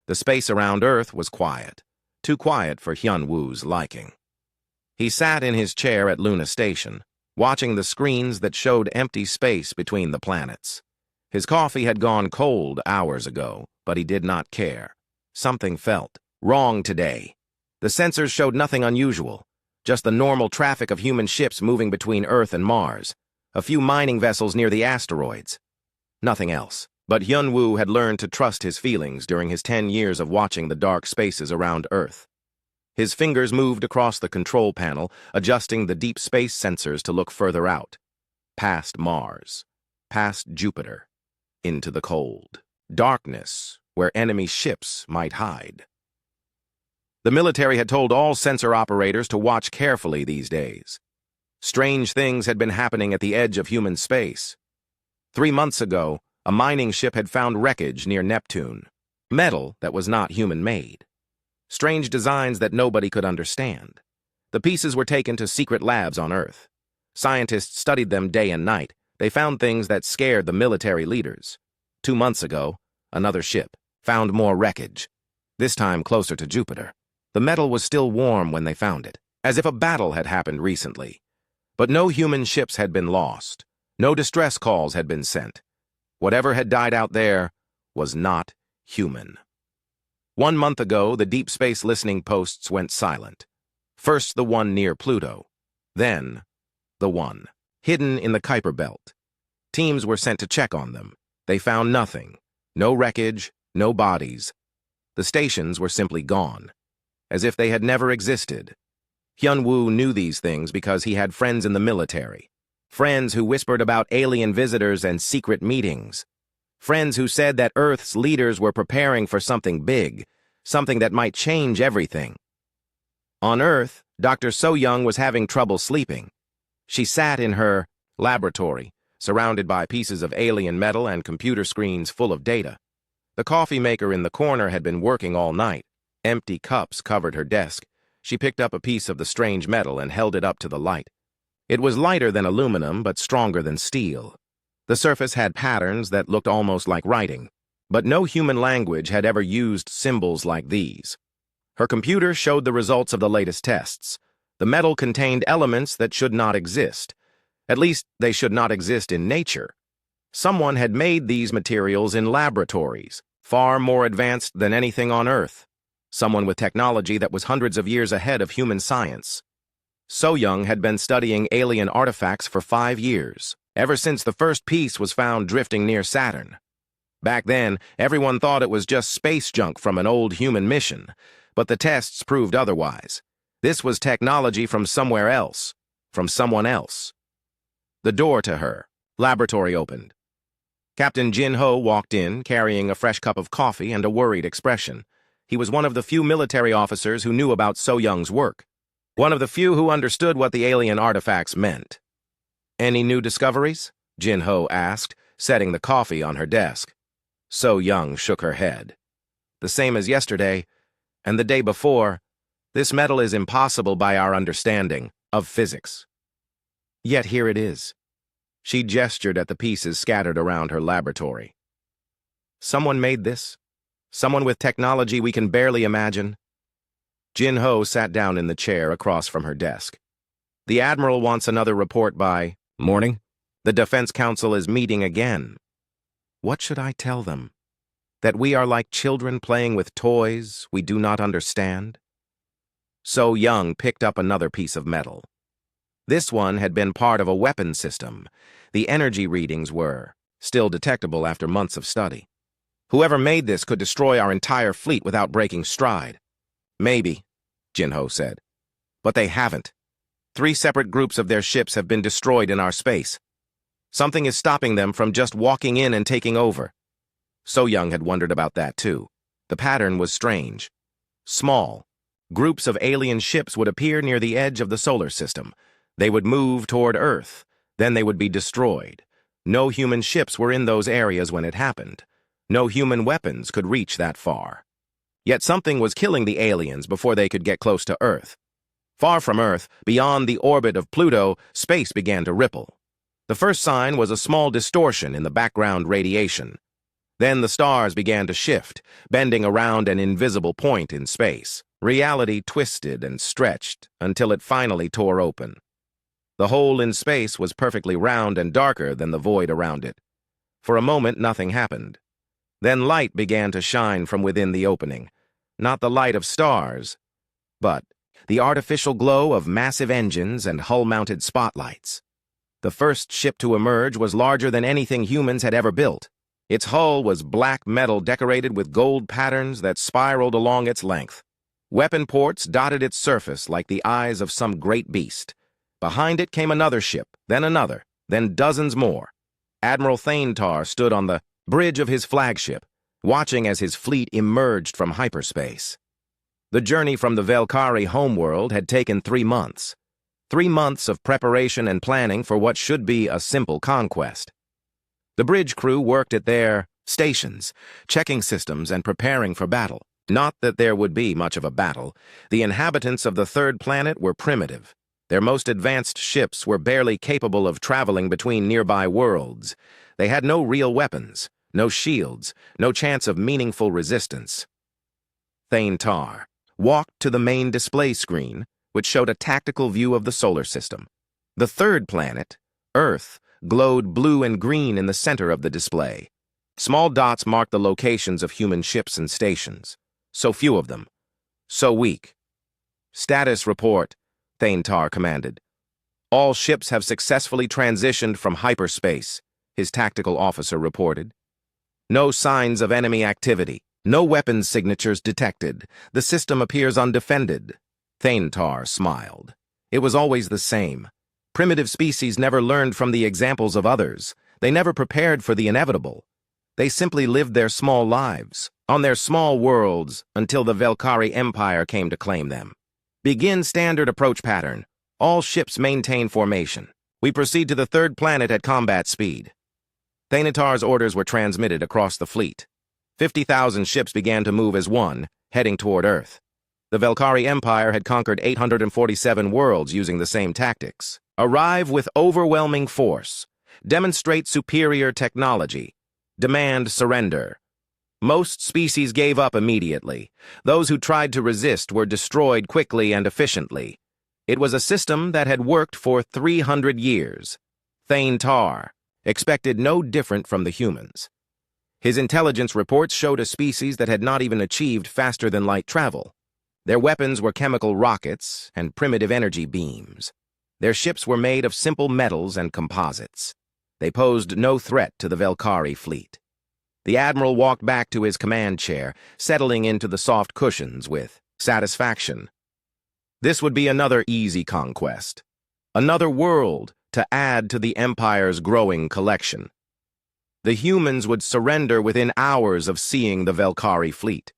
The space around Earth was quiet, too quiet for Hyun-woo's liking. He sat in his chair at Luna Station, watching the screens that showed empty space between the planets. His coffee had gone cold hours ago, but he did not care. Something felt wrong today. The sensors showed nothing unusual, just the normal traffic of human ships moving between Earth and Mars, a few mining vessels near the asteroids. Nothing else. But Hyun-woo had learned to trust his feelings during his 10 years of watching the dark spaces around Earth. His fingers moved across the control panel, adjusting the deep space sensors to look further out, past Mars, past Jupiter, into the cold darkness where enemy ships might hide. The military had told all sensor operators to watch carefully these days. Strange things had been happening at the edge of human space. 3 months ago, a mining ship had found wreckage near Neptune, metal that was not human-made. Strange designs that nobody could understand. The pieces were taken to secret labs on Earth. Scientists studied them day and night. They found things that scared the military leaders. 2 months ago, another ship found more wreckage, this time closer to Jupiter. The metal was still warm when they found it, as if a battle had happened recently. But no human ships had been lost. No distress calls had been sent. Whatever had died out there was not human. 1 month ago, the deep space listening posts went silent. First the one near Pluto, then the one hidden in the Kuiper Belt. Teams were sent to check on them. They found nothing. No wreckage, no bodies. The stations were simply gone, as if they had never existed. Hyun-woo knew these things because he had friends in the military. Friends who whispered about alien visitors and secret meetings. Friends who said that Earth's leaders were preparing for something big, something that might change everything. On Earth, Dr. So-young was having trouble sleeping. She sat in her laboratory, surrounded by pieces of alien metal and computer screens full of data. The coffee maker in the corner had been working all night. Empty cups covered her desk. She picked up a piece of the strange metal and held it up to the light. It was lighter than aluminum, but stronger than steel. The surface had patterns that looked almost like writing, but no human language had ever used symbols like these. Her computer showed the results of the latest tests. The metal contained elements that should not exist. At least, they should not exist in nature. Someone had made these materials in laboratories, far more advanced than anything on Earth. Someone with technology that was hundreds of years ahead of human science. So-young had been studying alien artifacts for 5 years, ever since the first piece was found drifting near Saturn. Back then, everyone thought it was just space junk from an old human mission, but the tests proved otherwise. This was technology from somewhere else, from someone else. The door to her laboratory opened. Captain Jin-ho walked in, carrying a fresh cup of coffee and a worried expression. He was one of the few military officers who knew about So-young's work. One of the few who understood what the alien artifacts meant. "Any new discoveries?" Jin-ho asked, setting the coffee on her desk. So-young shook her head. "The same as yesterday, and the day before. This metal is impossible by our understanding of physics. Yet here it is." She gestured at the pieces scattered around her laboratory. "Someone made this? Someone with technology we can barely imagine?" Jin-ho sat down in the chair across from her desk. "The Admiral wants another report by morning. The Defense Council is meeting again." What should I tell them? That we are like children playing with toys we do not understand? So-young picked up another piece of metal. This one had been part of a weapon system. The energy readings were still detectable after months of study. Whoever made this could destroy our entire fleet without breaking stride. "Maybe," Jin-ho said. "But they haven't. 3 separate groups of their ships have been destroyed in our space. Something is stopping them from just walking in and taking over." So-young had wondered about that too. The pattern was strange. Small. Groups of alien ships would appear near the edge of the solar system. They would move toward Earth. Then they would be destroyed. No human ships were in those areas when it happened. No human weapons could reach that far. Yet something was killing the aliens before they could get close to Earth. Far from Earth, beyond the orbit of Pluto, space began to ripple. The first sign was a small distortion in the background radiation. Then the stars began to shift, bending around an invisible point in space. Reality twisted and stretched until it finally tore open. The hole in space was perfectly round and darker than the void around it. For a moment, nothing happened. Then light began to shine from within the opening. Not the light of stars, but the artificial glow of massive engines and hull-mounted spotlights. The first ship to emerge was larger than anything humans had ever built. Its hull was black metal decorated with gold patterns that spiraled along its length. Weapon ports dotted its surface like the eyes of some great beast. Behind it came another ship, then dozens more. Admiral Thanetar stood on the bridge of his flagship, watching as his fleet emerged from hyperspace. The journey from the Velkari homeworld had taken 3 months. 3 months of preparation and planning for what should be a simple conquest. The bridge crew worked at their stations, checking systems and preparing for battle. Not that there would be much of a battle. The inhabitants of the third planet were primitive. Their most advanced ships were barely capable of traveling between nearby worlds. They had no real weapons, no shields, no chance of meaningful resistance. Thanetar walked to the main display screen, which showed a tactical view of the solar system. The third planet, Earth, glowed blue and green in the center of the display. Small dots marked the locations of human ships and stations. So few of them. So weak. "Status report," Thanetar commanded. "All ships have successfully transitioned from hyperspace," his tactical officer reported. "No signs of enemy activity. No weapons signatures detected. The system appears undefended." Thanetar smiled. It was always the same. Primitive species never learned from the examples of others. They never prepared for the inevitable. They simply lived their small lives, on their small worlds, until the Velkari Empire came to claim them. "Begin standard approach pattern. All ships maintain formation. We proceed to the third planet at combat speed." Thanetar's orders were transmitted across the fleet. 50,000 ships began to move as one, heading toward Earth. The Velkari Empire had conquered 847 worlds using the same tactics. Arrive with overwhelming force. Demonstrate superior technology. Demand surrender. Most species gave up immediately. Those who tried to resist were destroyed quickly and efficiently. It was a system that had worked for 300 years. Thanetar expected no different from the humans. His intelligence reports showed a species that had not even achieved faster-than-light travel. Their weapons were chemical rockets and primitive energy beams. Their ships were made of simple metals and composites. They posed no threat to the Velkari fleet. The admiral walked back to his command chair, settling into the soft cushions with satisfaction. This would be another easy conquest. Another world to add to the Empire's growing collection. The humans would surrender within hours of seeing the Velkari fleet.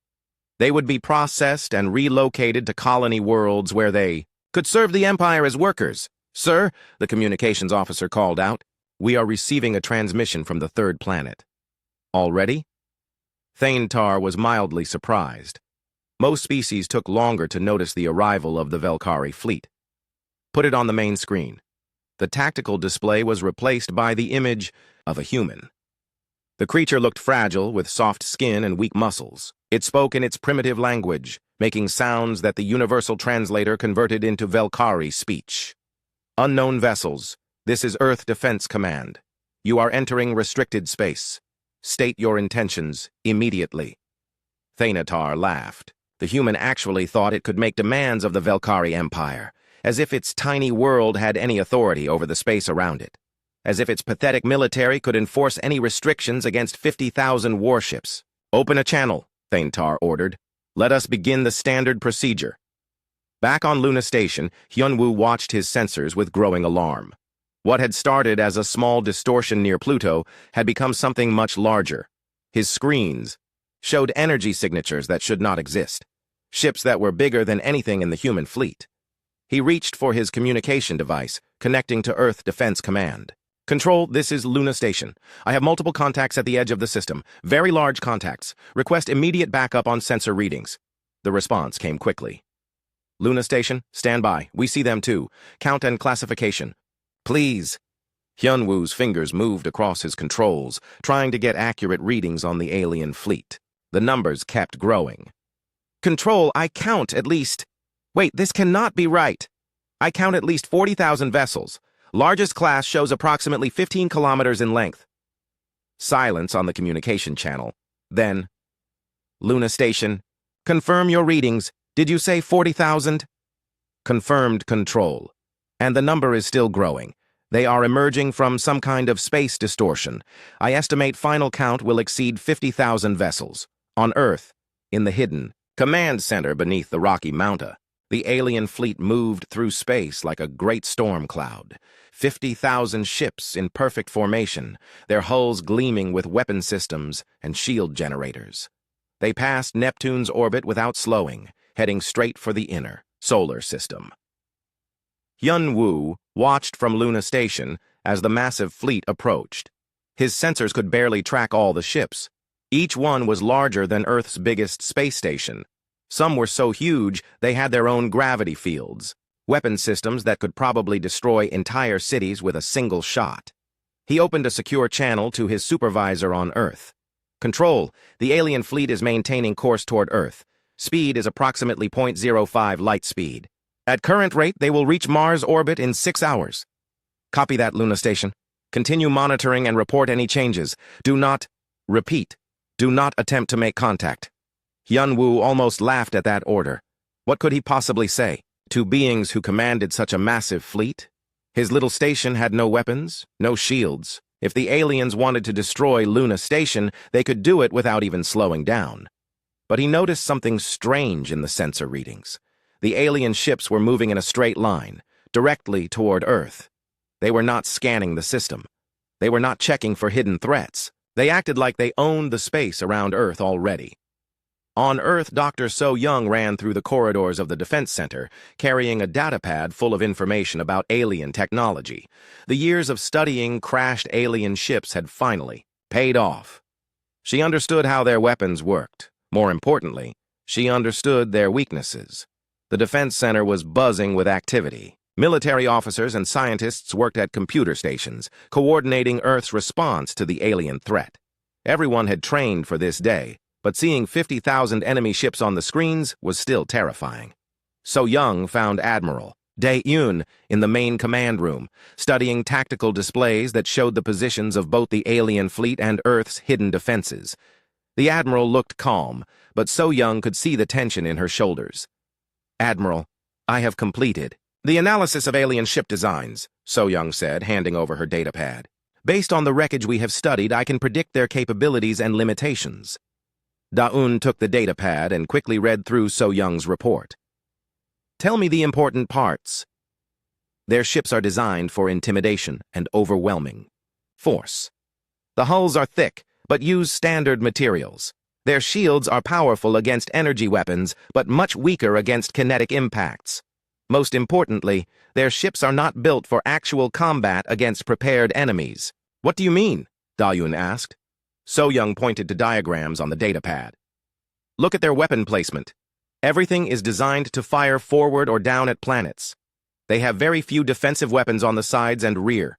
They would be processed and relocated to colony worlds where they could serve the Empire as workers. "Sir," the communications officer called out, "we are receiving a transmission from the third planet." "Already?" Thanetar was mildly surprised. Most species took longer to notice the arrival of the Velkari fleet. "Put it on the main screen." The tactical display was replaced by the image of a human. The creature looked fragile, with soft skin and weak muscles. It spoke in its primitive language, making sounds that the universal translator converted into Velkari speech. "Unknown vessels, this is Earth Defense Command. You are entering restricted space. State your intentions immediately." Thanetar laughed. The human actually thought it could make demands of the Velkari Empire, as if its tiny world had any authority over the space around it. As if its pathetic military could enforce any restrictions against 50,000 warships. "Open a channel," Thanetar ordered. "Let us begin the standard procedure." Back on Luna Station, Hyunwoo watched his sensors with growing alarm. What had started as a small distortion near Pluto had become something much larger. His screens showed energy signatures that should not exist. Ships that were bigger than anything in the human fleet. He reached for his communication device, connecting to Earth Defense Command. "Control, this is Luna Station. I have multiple contacts at the edge of the system. Very large contacts. Request immediate backup on sensor readings." The response came quickly. "Luna Station, stand by. We see them too. Count and classification." "Please." Hyunwoo's fingers moved across his controls, trying to get accurate readings on the alien fleet. The numbers kept growing. Control, I count at least... Wait, this cannot be right. I count at least 40,000 vessels. Largest class shows approximately 15 kilometers in length. Silence on the communication channel. Then, Luna Station, confirm your readings. Did you say 40,000? Confirmed, Control. And the number is still growing. They are emerging from some kind of space distortion. I estimate final count will exceed 50,000 vessels. On Earth, in the hidden command center beneath the Rocky Mountain, the alien fleet moved through space like a great storm cloud. 50,000 ships in perfect formation, their hulls gleaming with weapon systems and shield generators. They passed Neptune's orbit without slowing, heading straight for the inner solar system. Hyunwoo watched from Luna Station as the massive fleet approached. His sensors could barely track all the ships. Each one was larger than Earth's biggest space station. Some were so huge they had their own gravity fields, weapon systems that could probably destroy entire cities with a single shot. He opened a secure channel to his supervisor on Earth. Control, the alien fleet is maintaining course toward Earth. Speed is approximately 0.05 light speed. At current rate, they will reach Mars orbit in 6 hours. Copy that, Luna Station. Continue monitoring and report any changes. Do not attempt to make contact. Hyunwoo almost laughed at that order. What could he possibly say to beings who commanded such a massive fleet? His little station had no weapons, no shields. If the aliens wanted to destroy Luna Station, they could do it without even slowing down. But he noticed something strange in the sensor readings. The alien ships were moving in a straight line, directly toward Earth. They were not scanning the system. They were not checking for hidden threats. They acted like they owned the space around Earth already. On Earth, Dr. So Young ran through the corridors of the Defense Center, carrying a datapad full of information about alien technology. The years of studying crashed alien ships had finally paid off. She understood how their weapons worked. More importantly, she understood their weaknesses. The Defense Center was buzzing with activity. Military officers and scientists worked at computer stations, coordinating Earth's response to the alien threat. Everyone had trained for this day, but seeing 50,000 enemy ships on the screens was still terrifying. So Young found Admiral Dae-Eun in the main command room, studying tactical displays that showed the positions of both the alien fleet and Earth's hidden defenses. The Admiral looked calm, but So Young could see the tension in her shoulders. Admiral, I have completed the analysis of alien ship designs, So Young said, handing over her datapad. Based on the wreckage we have studied, I can predict their capabilities and limitations. Dae-Eun took the datapad and quickly read through So Young's report. Tell me the important parts. Their ships are designed for intimidation and overwhelming force. The hulls are thick, but use standard materials. Their shields are powerful against energy weapons, but much weaker against kinetic impacts. Most importantly, their ships are not built for actual combat against prepared enemies. What do you mean? Dae-Eun asked. So Young pointed to diagrams on the datapad. Look at their weapon placement. Everything is designed to fire forward or down at planets. They have very few defensive weapons on the sides and rear.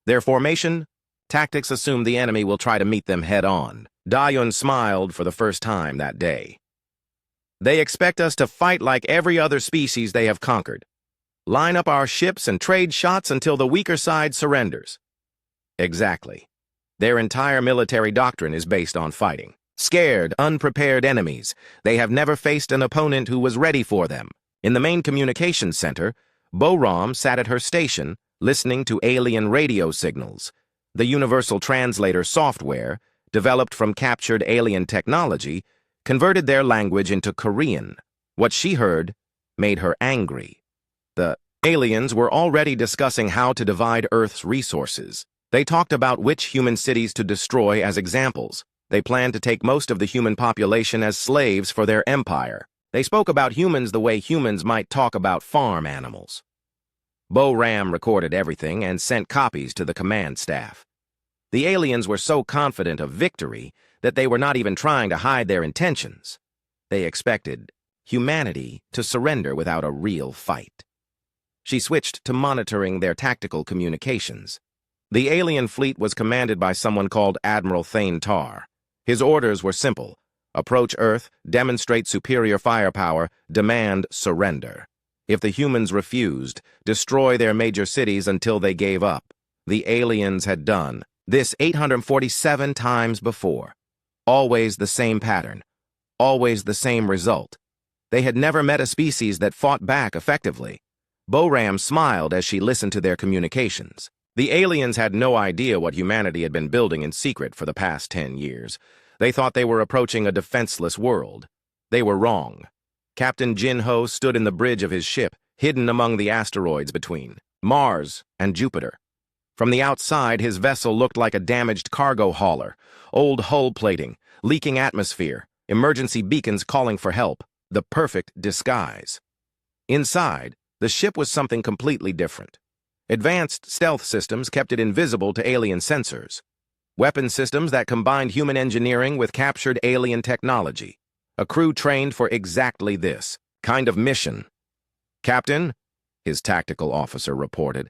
Their formation, tactics assume the enemy will try to meet them head-on. Dae-Eun smiled for the first time that day. They expect us to fight like every other species they have conquered. Line up our ships and trade shots until the weaker side surrenders. Exactly. Their entire military doctrine is based on fighting scared, unprepared enemies. They have never faced an opponent who was ready for them. In the main communications center, Bo-Ram sat at her station, listening to alien radio signals. The Universal Translator software, developed from captured alien technology, converted their language into Korean. What she heard made her angry. The aliens were already discussing how to divide Earth's resources. They talked about which human cities to destroy as examples. They planned to take most of the human population as slaves for their empire. They spoke about humans the way humans might talk about farm animals. Bo-Ram recorded everything and sent copies to the command staff. The aliens were so confident of victory that they were not even trying to hide their intentions. They expected humanity to surrender without a real fight. She switched to monitoring their tactical communications. The alien fleet was commanded by someone called Admiral Thane Tar. His orders were simple: approach Earth, demonstrate superior firepower, demand surrender. If the humans refused, destroy their major cities until they gave up. The aliens had done this 847 times before. Always the same pattern. Always the same result. They had never met a species that fought back effectively. Boram smiled as she listened to their communications. The aliens had no idea what humanity had been building in secret for the past 10 years. They thought they were approaching a defenseless world. They were wrong. Captain Jin-Ho stood in the bridge of his ship, hidden among the asteroids between Mars and Jupiter. From the outside, his vessel looked like a damaged cargo hauler, old hull plating, leaking atmosphere, emergency beacons calling for help, the perfect disguise. Inside, the ship was something completely different. Advanced stealth systems kept it invisible to alien sensors. Weapon systems that combined human engineering with captured alien technology. A crew trained for exactly this kind of mission. "Captain," his tactical officer reported,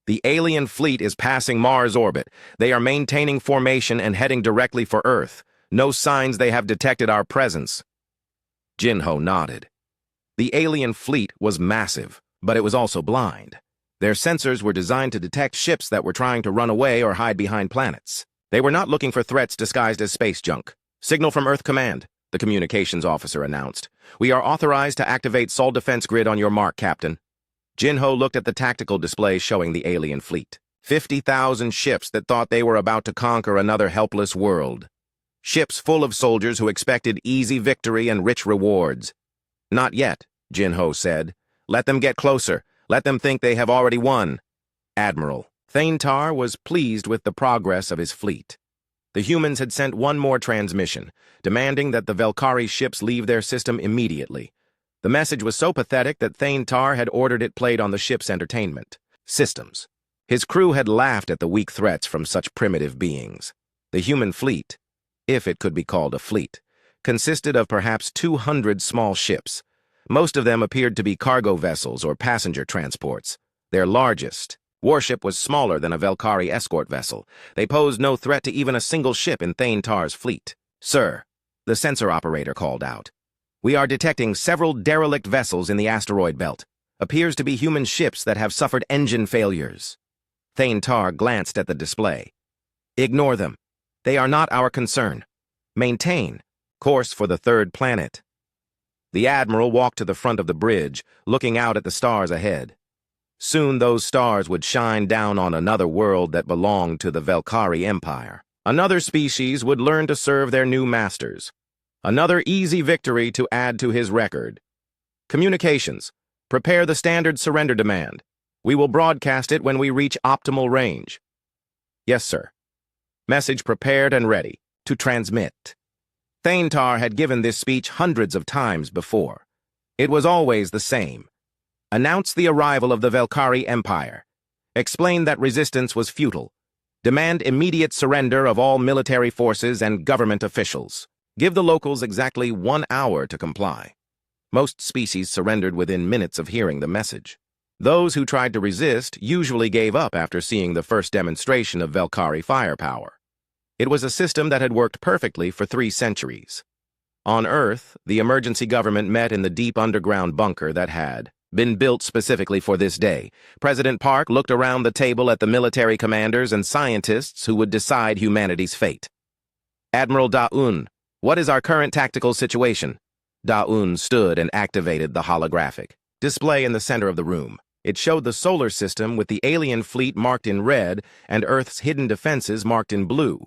"the alien fleet is passing Mars orbit. They are maintaining formation and heading directly for Earth. No signs they have detected our presence." Jin-Ho nodded. The alien fleet was massive, but it was also blind. Their sensors were designed to detect ships that were trying to run away or hide behind planets. They were not looking for threats disguised as space junk. "Signal from Earth Command," the communications officer announced. "We are authorized to activate Sol Defense Grid on your mark, Captain." Jin-Ho looked at the tactical display showing the alien fleet. 50,000 ships that thought they were about to conquer another helpless world. Ships full of soldiers who expected easy victory and rich rewards. "Not yet," Jin-Ho said. "Let them get closer. Let them think they have already won." Admiral Thane Tar was pleased with the progress of his fleet. The humans had sent one more transmission, demanding that the Velkari ships leave their system immediately. The message was so pathetic that Thane Tar had ordered it played on the ship's entertainment systems. His crew had laughed at the weak threats from such primitive beings. The human fleet, if it could be called a fleet, consisted of perhaps 200 small ships. Most of them appeared to be cargo vessels or passenger transports. Their largest warship was smaller than a Velkari escort vessel. They posed no threat to even a single ship in Thane Tar's fleet. "Sir," the sensor operator called out, "we are detecting several derelict vessels in the asteroid belt. Appears to be human ships that have suffered engine failures." Thane Tar glanced at the display. "Ignore them. They are not our concern. Maintain course for the third planet." The Admiral walked to the front of the bridge, looking out at the stars ahead. Soon those stars would shine down on another world that belonged to the Velkari Empire. Another species would learn to serve their new masters. Another easy victory to add to his record. "Communications. Prepare the standard surrender demand. We will broadcast it when we reach optimal range." "Yes, sir." Message prepared and ready to transmit. Thane Tar had given this speech hundreds of times before. It was always the same. Announce the arrival of the Velkari Empire. Explain that resistance was futile. Demand immediate surrender of all military forces and government officials. Give the locals exactly 1 hour to comply. Most species surrendered within minutes of hearing the message. Those who tried to resist usually gave up after seeing the first demonstration of Velkari firepower. It was a system that had worked perfectly for 3 centuries. On Earth, the emergency government met in the deep underground bunker that had been built specifically for this day. President Park looked around the table at the military commanders and scientists who would decide humanity's fate. "Admiral Da-Un, what is our current tactical situation?" Da-Un stood and activated the holographic display in the center of the room. It showed the solar system with the alien fleet marked in red and Earth's hidden defenses marked in blue.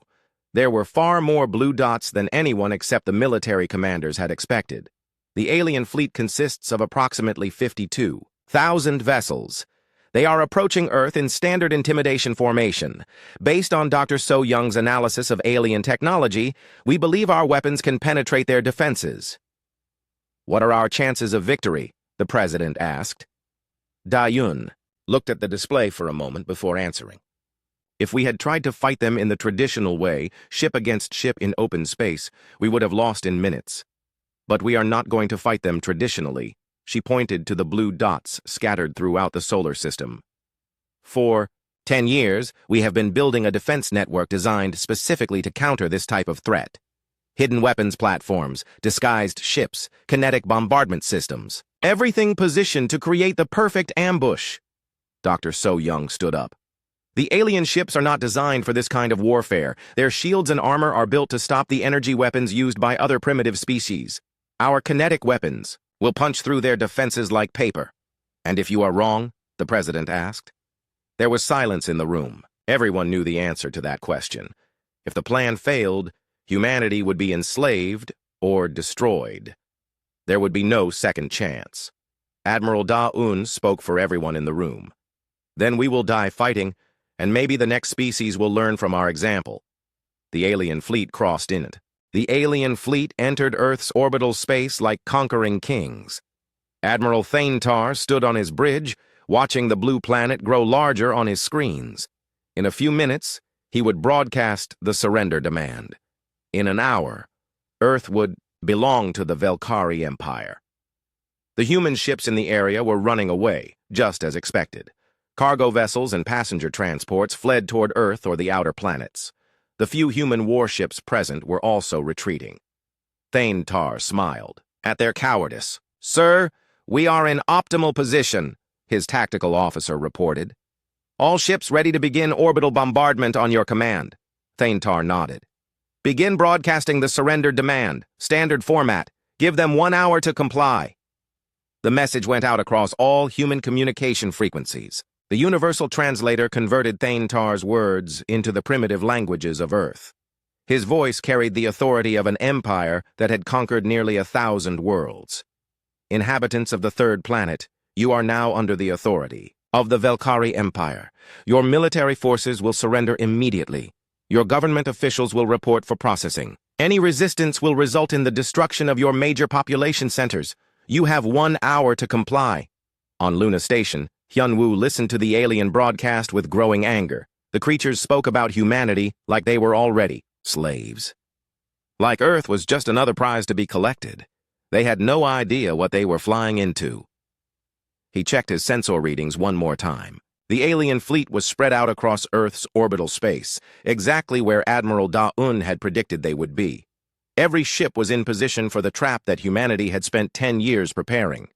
There were far more blue dots than anyone except the military commanders had expected. The alien fleet consists of approximately 52,000 vessels. They are approaching Earth in standard intimidation formation. Based on Dr. So Young's analysis of alien technology, we believe our weapons can penetrate their defenses. "What are our chances of victory?" the president asked. Da-Un looked at the display for a moment before answering. "If we had tried to fight them in the traditional way, ship against ship in open space, we would have lost in minutes. But we are not going to fight them traditionally." She pointed to the blue dots scattered throughout the solar system. "For 10 years, we have been building a defense network designed specifically to counter this type of threat. Hidden weapons platforms, disguised ships, kinetic bombardment systems. Everything positioned to create the perfect ambush. Dr. So Young stood up. The alien ships are not designed for this kind of warfare. Their shields and armor are built to stop the energy weapons used by other primitive species. Our kinetic weapons will punch through their defenses like paper. And if you are wrong? The president asked. There was silence in the room. Everyone knew the answer to that question. If the plan failed, humanity would be enslaved or destroyed. There would be no second chance. Admiral Da-Un spoke for everyone in the room. Then we will die fighting, and maybe the next species will learn from our example. The alien fleet crossed in it. The alien fleet entered Earth's orbital space like conquering kings. Admiral Thanetar stood on his bridge, watching the blue planet grow larger on his screens. In a few minutes, he would broadcast the surrender demand. In an hour, Earth would belong to the Velkari Empire. The human ships in the area were running away, just as expected. Cargo vessels and passenger transports fled toward Earth or the outer planets. The few human warships present were also retreating. Thanetar smiled at their cowardice. "Sir, we are in optimal position," his tactical officer reported. "All ships ready to begin orbital bombardment on your command." Thanetar nodded. "Begin broadcasting the surrender demand, standard format. Give them 1 hour to comply." The message went out across all human communication frequencies. The universal translator converted Thanetar's words into the primitive languages of Earth. His voice carried the authority of an empire that had conquered nearly 1,000 worlds. "Inhabitants of the third planet, you are now under the authority of the Velkari Empire. Your military forces will surrender immediately. Your government officials will report for processing. Any resistance will result in the destruction of your major population centers. You have 1 hour to comply." On Luna Station, Hyunwoo listened to the alien broadcast with growing anger. The creatures spoke about humanity like they were already slaves. Like Earth was just another prize to be collected. They had no idea what they were flying into. He checked his sensor readings one more time. The alien fleet was spread out across Earth's orbital space, exactly where Admiral Da-Un had predicted they would be. Every ship was in position for the trap that humanity had spent 10 years preparing.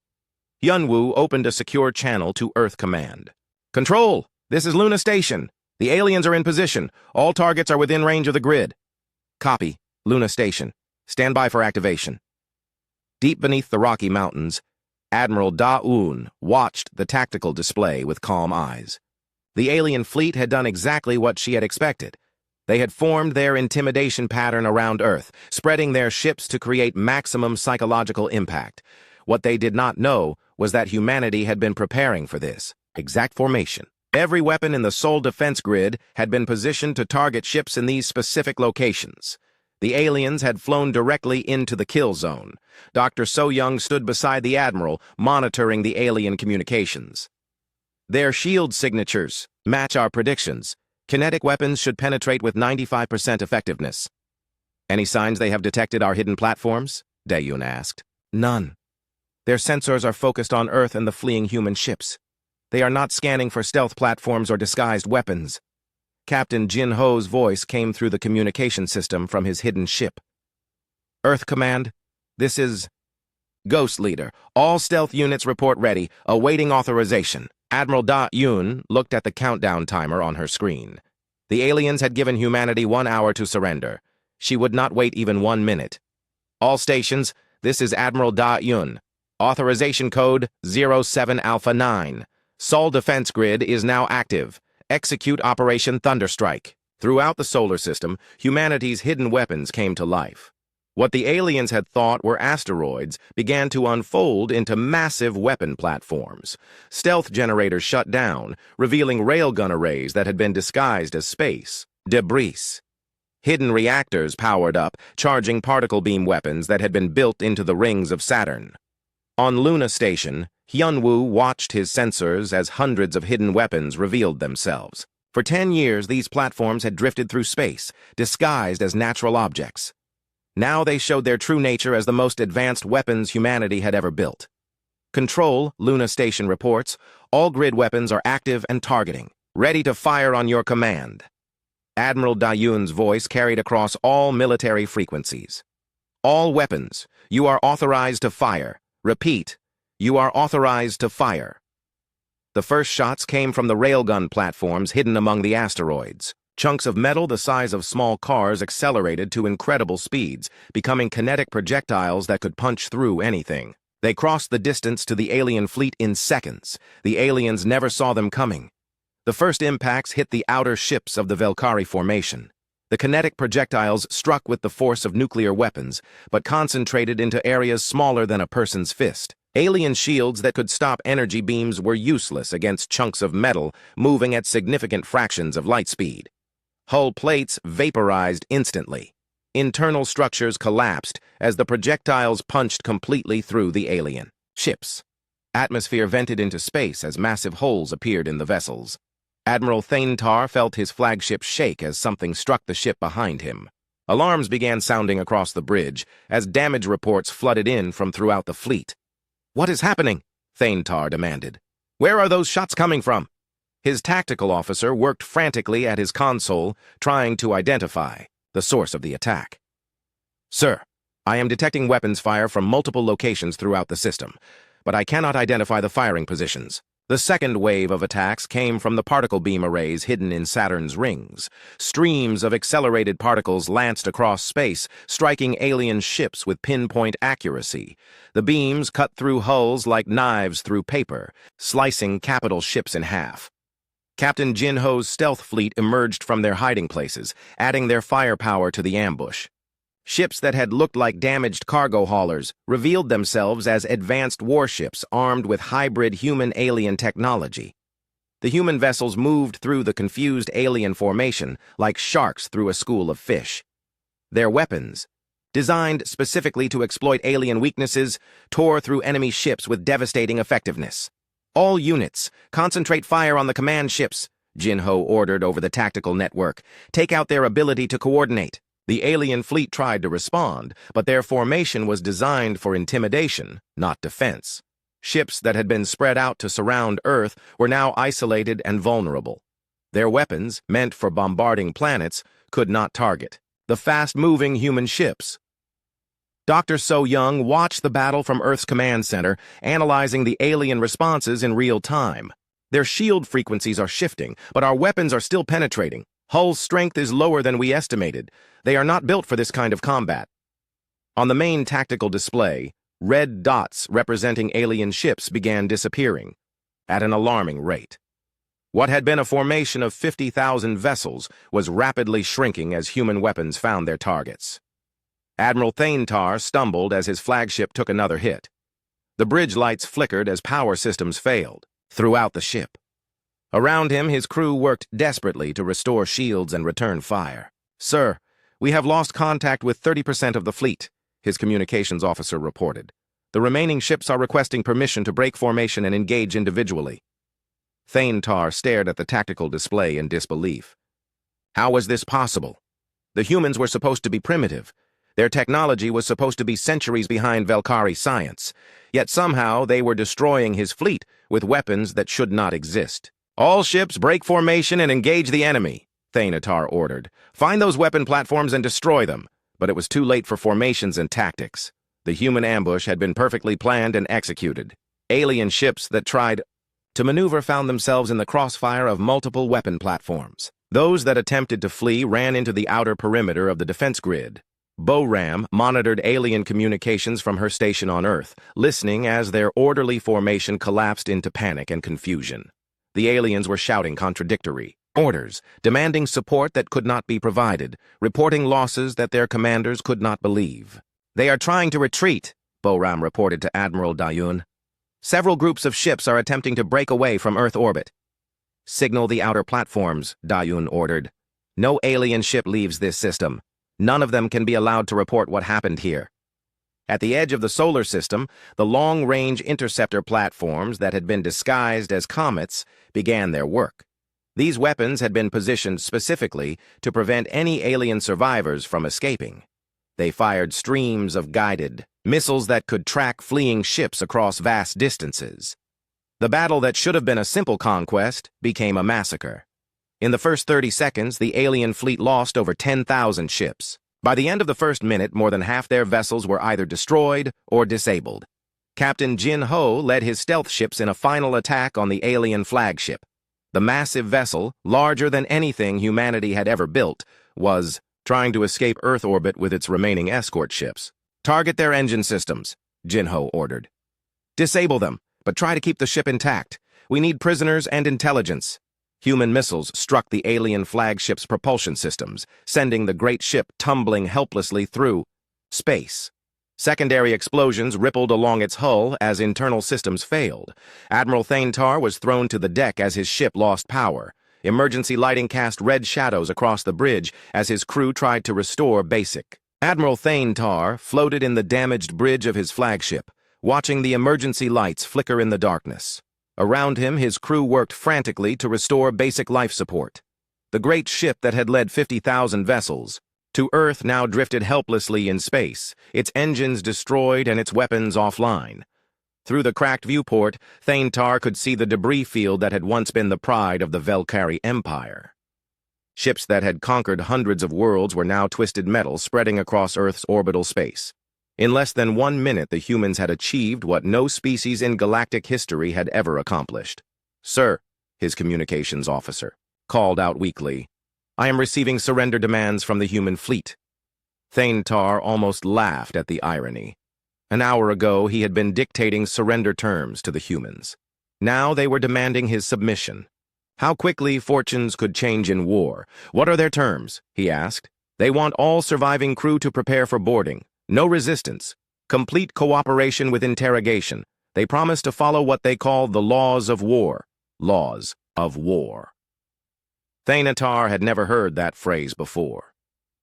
Hyunwoo opened a secure channel to Earth Command. "Control, this is Luna Station. The aliens are in position. All targets are within range of the grid." "Copy, Luna Station. Stand by for activation." Deep beneath the Rocky Mountains, Admiral Da-Un watched the tactical display with calm eyes. The alien fleet had done exactly what she had expected. They had formed their intimidation pattern around Earth, spreading their ships to create maximum psychological impact. What they did not know was that humanity had been preparing for this exact formation. Every weapon in the Sol defense grid had been positioned to target ships in these specific locations. The aliens had flown directly into the kill zone. Dr. So Young stood beside the Admiral, monitoring the alien communications. "Their shield signatures match our predictions. Kinetic weapons should penetrate with 95% effectiveness." "Any signs they have detected our hidden platforms?" Dae-Yoon asked. "None. Their sensors are focused on Earth and the fleeing human ships. They are not scanning for stealth platforms or disguised weapons." Captain Jin Ho's voice came through the communication system from his hidden ship. "Earth Command, this is Ghost Leader. All stealth units report ready, awaiting authorization." Admiral Da-Yoon looked at the countdown timer on her screen. The aliens had given humanity 1 hour to surrender. She would not wait even 1 minute. "All stations, this is Admiral Da-Yoon. Authorization code 07 Alpha 9. Sol defense grid is now active. Execute Operation Thunderstrike." Throughout the solar system, humanity's hidden weapons came to life. What the aliens had thought were asteroids began to unfold into massive weapon platforms. Stealth generators shut down, revealing railgun arrays that had been disguised as space debris. Hidden reactors powered up, charging particle beam weapons that had been built into the rings of Saturn. On Luna Station, Hyunwoo watched his sensors as hundreds of hidden weapons revealed themselves. For 10 years, these platforms had drifted through space, disguised as natural objects. Now they showed their true nature as the most advanced weapons humanity had ever built. "Control," Luna Station reports, "all grid weapons are active and targeting. ready to fire on your command. Admiral Dayun's voice carried across all military frequencies. All weapons, you are authorized to fire. Repeat, you are authorized to fire. The first shots came from the railgun platforms hidden among the asteroids. Chunks of metal the size of small cars accelerated to incredible speeds, becoming kinetic projectiles that could punch through anything. They crossed the distance to the alien fleet in seconds. The aliens never saw them coming. The first impacts hit the outer ships of the Valkyrie formation. The kinetic projectiles struck with the force of nuclear weapons, but concentrated into areas smaller than a person's fist. Alien shields that could stop energy beams were useless against chunks of metal moving at significant fractions of light speed. Hull plates vaporized instantly. Internal structures collapsed as the projectiles punched completely through the alien ships. Atmosphere vented into space as massive holes appeared in the vessels. Admiral Thanetar felt his flagship shake as something struck the ship behind him. Alarms began sounding across the bridge as damage reports flooded in from throughout the fleet. "What is happening?" Thanetar demanded. "Where are those shots coming from?" His tactical officer worked frantically at his console, trying to identify the source of the attack. "Sir, I am detecting weapons fire from multiple locations throughout the system, but I cannot identify the firing positions." The second wave of attacks came from the particle beam arrays hidden in Saturn's rings. Streams of accelerated particles lanced across space, striking alien ships with pinpoint accuracy. The beams cut through hulls like knives through paper, slicing capital ships in half. Captain Jinho's stealth fleet emerged from their hiding places, adding their firepower to the ambush. Ships that had looked like damaged cargo haulers revealed themselves as advanced warships armed with hybrid human-alien technology. The human vessels moved through the confused alien formation like sharks through a school of fish. Their weapons, designed specifically to exploit alien weaknesses, tore through enemy ships with devastating effectiveness. "All units, concentrate fire on the command ships," Jinho ordered over the tactical network. "Take out their ability to coordinate." The alien fleet tried to respond, but their formation was designed for intimidation, not defense. Ships that had been spread out to surround Earth were now isolated and vulnerable. Their weapons, meant for bombarding planets, could not target the fast-moving human ships. Dr. So Young watched the battle from Earth's command center, analyzing the alien responses in real time. Their shield frequencies are shifting, but our weapons are still penetrating. Hull's strength is lower than we estimated. They are not built for this kind of combat. On the main tactical display, red dots representing alien ships began disappearing at an alarming rate. What had been a formation of 50,000 vessels was rapidly shrinking as human weapons found their targets. Admiral Thanetar stumbled as his flagship took another hit. The bridge lights flickered as power systems failed throughout the ship. Around him, his crew worked desperately to restore shields and return fire. "Sir, we have lost contact with 30% of the fleet," his communications officer reported. "The remaining ships are requesting permission to break formation and engage individually." Thanetar stared at the tactical display in disbelief. How was this possible? The humans were supposed to be primitive. Their technology was supposed to be centuries behind Valkyrie science. Yet somehow they were destroying his fleet with weapons that should not exist. "All ships break formation and engage the enemy," Thanetar ordered. "Find those weapon platforms and destroy them." But it was too late for formations and tactics. The human ambush had been perfectly planned and executed. Alien ships that tried to maneuver found themselves in the crossfire of multiple weapon platforms. Those that attempted to flee ran into the outer perimeter of the defense grid. Bo-Ram monitored alien communications from her station on Earth, listening as their orderly formation collapsed into panic and confusion. The aliens were shouting contradictory orders, demanding support that could not be provided, reporting losses that their commanders could not believe. "They are trying to retreat," Bo-Ram reported to Admiral Dayun. "Several groups of ships are attempting to break away from Earth orbit." "Signal the outer platforms," Dayun ordered. "No alien ship leaves this system. None of them can be allowed to report what happened here." At the edge of the solar system, the long-range interceptor platforms that had been disguised as comets began their work. These weapons had been positioned specifically to prevent any alien survivors from escaping. They fired streams of guided missiles that could track fleeing ships across vast distances. The battle that should have been a simple conquest became a massacre. In the first 30 seconds, the alien fleet lost over 10,000 ships. By the end of the first minute, more than half their vessels were either destroyed or disabled. Captain Jin Ho led his stealth ships in a final attack on the alien flagship. The massive vessel, larger than anything humanity had ever built, was trying to escape Earth orbit with its remaining escort ships. "Target their engine systems," Jin Ho ordered. "Disable them, but try to keep the ship intact. We need prisoners and intelligence." Human missiles struck the alien flagship's propulsion systems, sending the great ship tumbling helplessly through space. Secondary explosions rippled along its hull as internal systems failed. Admiral Thanetar was thrown to the deck as his ship lost power. Emergency lighting cast red shadows across the bridge as his crew tried to restore basic. Admiral Thanetar floated in the damaged bridge of his flagship, watching the emergency lights flicker in the darkness. Around him, his crew worked frantically to restore basic life support. The great ship that had led 50,000 vessels to Earth now drifted helplessly in space, its engines destroyed and its weapons offline. Through the cracked viewport, Thanetar could see the debris field that had once been the pride of the Velkari Empire. Ships that had conquered hundreds of worlds were now twisted metal spreading across Earth's orbital space. In less than 1 minute, the humans had achieved what no species in galactic history had ever accomplished. "Sir," his communications officer called out weakly, "I am receiving surrender demands from the human fleet." Thanetar almost laughed at the irony. An hour ago, he had been dictating surrender terms to the humans. Now they were demanding his submission. How quickly fortunes could change in war. "What are their terms?" he asked. "They want all surviving crew to prepare for boarding. No resistance. Complete cooperation with interrogation. They promise to follow what they call the laws of war." Laws of war. Thanetar had never heard that phrase before.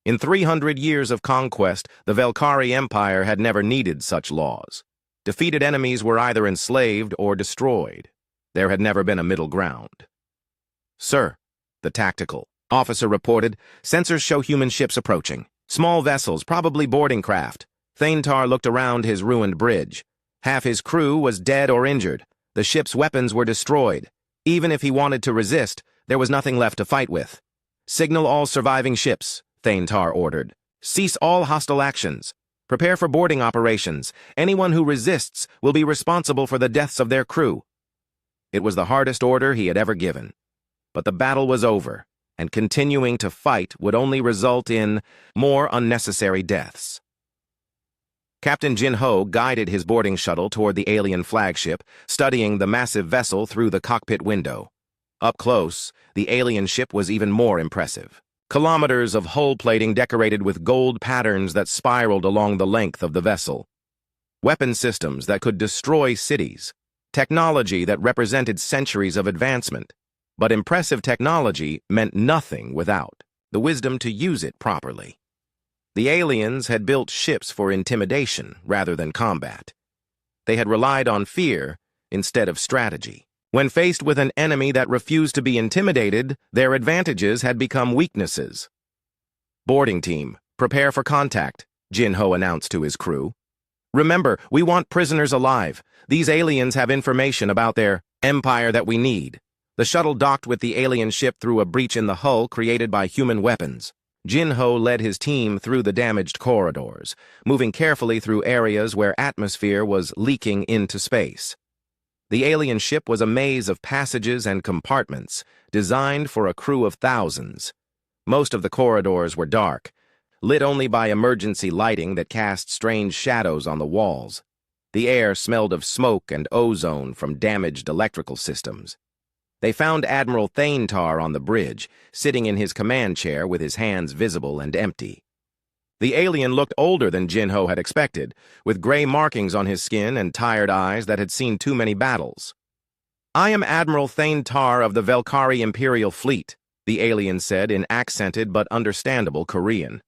In 300 years of conquest, the Velkari Empire had never needed such laws. Defeated enemies were either enslaved or destroyed. There had never been a middle ground. "Sir," the tactical officer reported, "sensors show human ships approaching. Small vessels, probably boarding craft." Thanetar looked around his ruined bridge. Half his crew was dead or injured. The ship's weapons were destroyed. Even if he wanted to resist, there was nothing left to fight with. "Signal all surviving ships," Thanetar ordered. "Cease all hostile actions. Prepare for boarding operations. Anyone who resists will be responsible for the deaths of their crew." It was the hardest order he had ever given. But the battle was over, and continuing to fight would only result in more unnecessary deaths. Captain Jin Ho guided his boarding shuttle toward the alien flagship, studying the massive vessel through the cockpit window. Up close, the alien ship was even more impressive. Kilometers of hull plating decorated with gold patterns that spiraled along the length of the vessel. Weapon systems that could destroy cities. Technology that represented centuries of advancement. But impressive technology meant nothing without the wisdom to use it properly. The aliens had built ships for intimidation rather than combat. They had relied on fear instead of strategy. When faced with an enemy that refused to be intimidated, their advantages had become weaknesses. "Boarding team, prepare for contact," Jin Ho announced to his crew. "Remember, we want prisoners alive. These aliens have information about their empire that we need." The shuttle docked with the alien ship through a breach in the hull created by human weapons. Jin Ho led his team through the damaged corridors, moving carefully through areas where atmosphere was leaking into space. The alien ship was a maze of passages and compartments, designed for a crew of thousands. Most of the corridors were dark, lit only by emergency lighting that cast strange shadows on the walls. The air smelled of smoke and ozone from damaged electrical systems. They found Admiral Thanetar on the bridge, sitting in his command chair with his hands visible and empty. The alien looked older than Jin Ho had expected, with gray markings on his skin and tired eyes that had seen too many battles. "I am Admiral Thanetar of the Velkari Imperial Fleet," the alien said in accented but understandable Korean.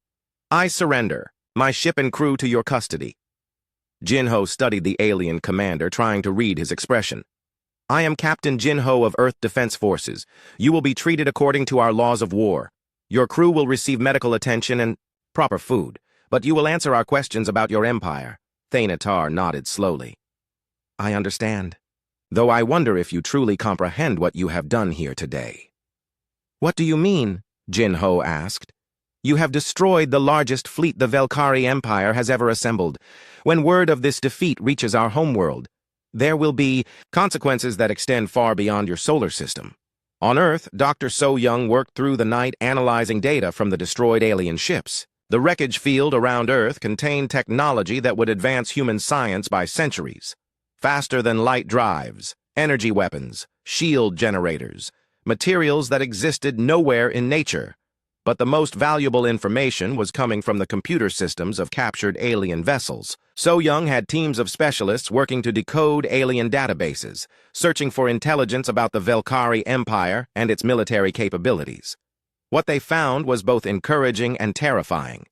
"I surrender my ship and crew to your custody." Jin Ho studied the alien commander, trying to read his expression. "I am Captain Jin Ho of Earth Defense Forces. You will be treated according to our laws of war. Your crew will receive medical attention and proper food, but you will answer our questions about your empire." Thanetar nodded slowly. "I understand." though I wonder if you truly comprehend what you have done here today." "What do you mean?" Jin Ho asked. "You have destroyed the largest fleet the Velkari Empire has ever assembled. When word of this defeat reaches our homeworld, there will be consequences that extend far beyond your solar system. On Earth, Dr. So Young worked through the night analyzing data from the destroyed alien ships. The wreckage field around Earth contained technology that would advance human science by centuries. Faster-than-light drives, energy weapons, shield generators, materials that existed nowhere in nature. But the most valuable information was coming from the computer systems of captured alien vessels. So Young had teams of specialists working to decode alien databases, searching for intelligence about the Velkari Empire and its military capabilities. What they found was both encouraging and terrifying.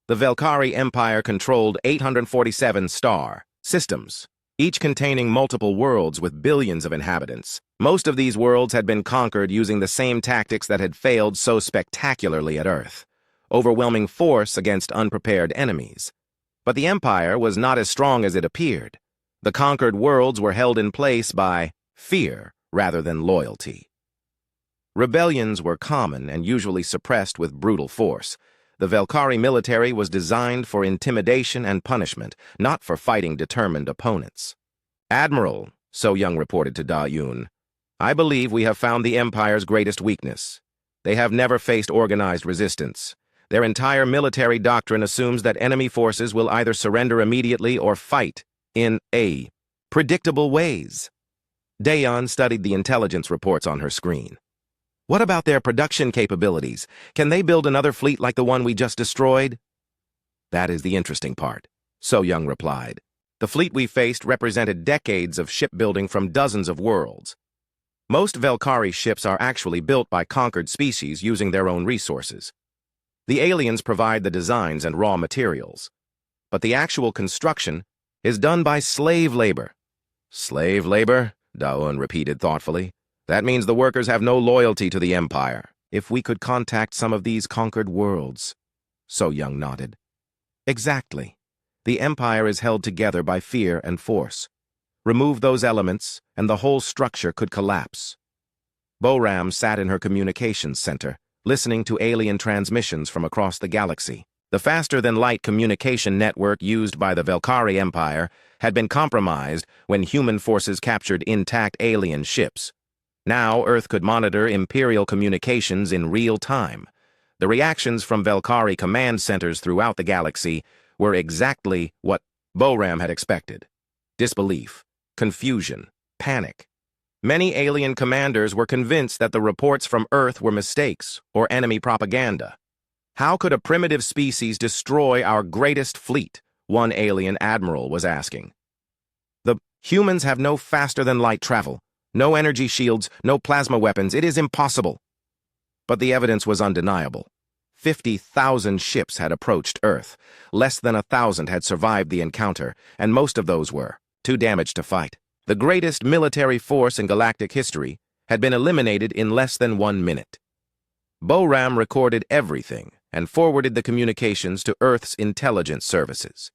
The Velkari Empire controlled 847 star systems, each containing multiple worlds with billions of inhabitants. Most of these worlds had been conquered using the same tactics that had failed so spectacularly at Earth: overwhelming force against unprepared enemies. But the Empire was not as strong as it appeared. The conquered worlds were held in place by fear rather than loyalty. Rebellions were common and usually suppressed with brutal force. The Velkari military was designed for intimidation and punishment, not for fighting determined opponents. "Admiral," So Young reported to Da Yun, "I believe we have found the Empire's greatest weakness. They have never faced organized resistance. Their entire military doctrine assumes that enemy forces will either surrender immediately or fight in predictable ways." Daeon studied the intelligence reports on her screen. "What about their production capabilities? Can they build another fleet like the one we just destroyed?" "That is the interesting part," So Young replied. "The fleet we faced represented decades of shipbuilding from dozens of worlds. Most Velkari ships are actually built by conquered species using their own resources. The aliens provide the designs and raw materials, but the actual construction is done by slave labor." "Slave labor?" Daeon repeated thoughtfully. "That means the workers have no loyalty to the Empire." "If we could contact some of these conquered worlds," So Young nodded. "Exactly. The Empire is held together by fear and force. Remove those elements, and the whole structure could collapse." Boram sat in her communications center, listening to alien transmissions from across the galaxy. The faster-than-light communication network used by the Velkari Empire had been compromised when human forces captured intact alien ships. Now Earth could monitor Imperial communications in real time. The reactions from Velkari command centers throughout the galaxy were exactly what Boram had expected: disbelief, confusion, panic. Many alien commanders were convinced that the reports from Earth were mistakes or enemy propaganda. "How could a primitive species destroy our greatest fleet?" one alien admiral was asking. "The humans have no faster-than-light travel, no energy shields, no plasma weapons. It is impossible." But the evidence was undeniable. 50,000 ships had approached Earth. Less than 1,000 had survived the encounter, and most of those were too damaged to fight. The greatest military force in galactic history had been eliminated in less than 1 minute. Boram recorded everything and forwarded the communications to Earth's intelligence services.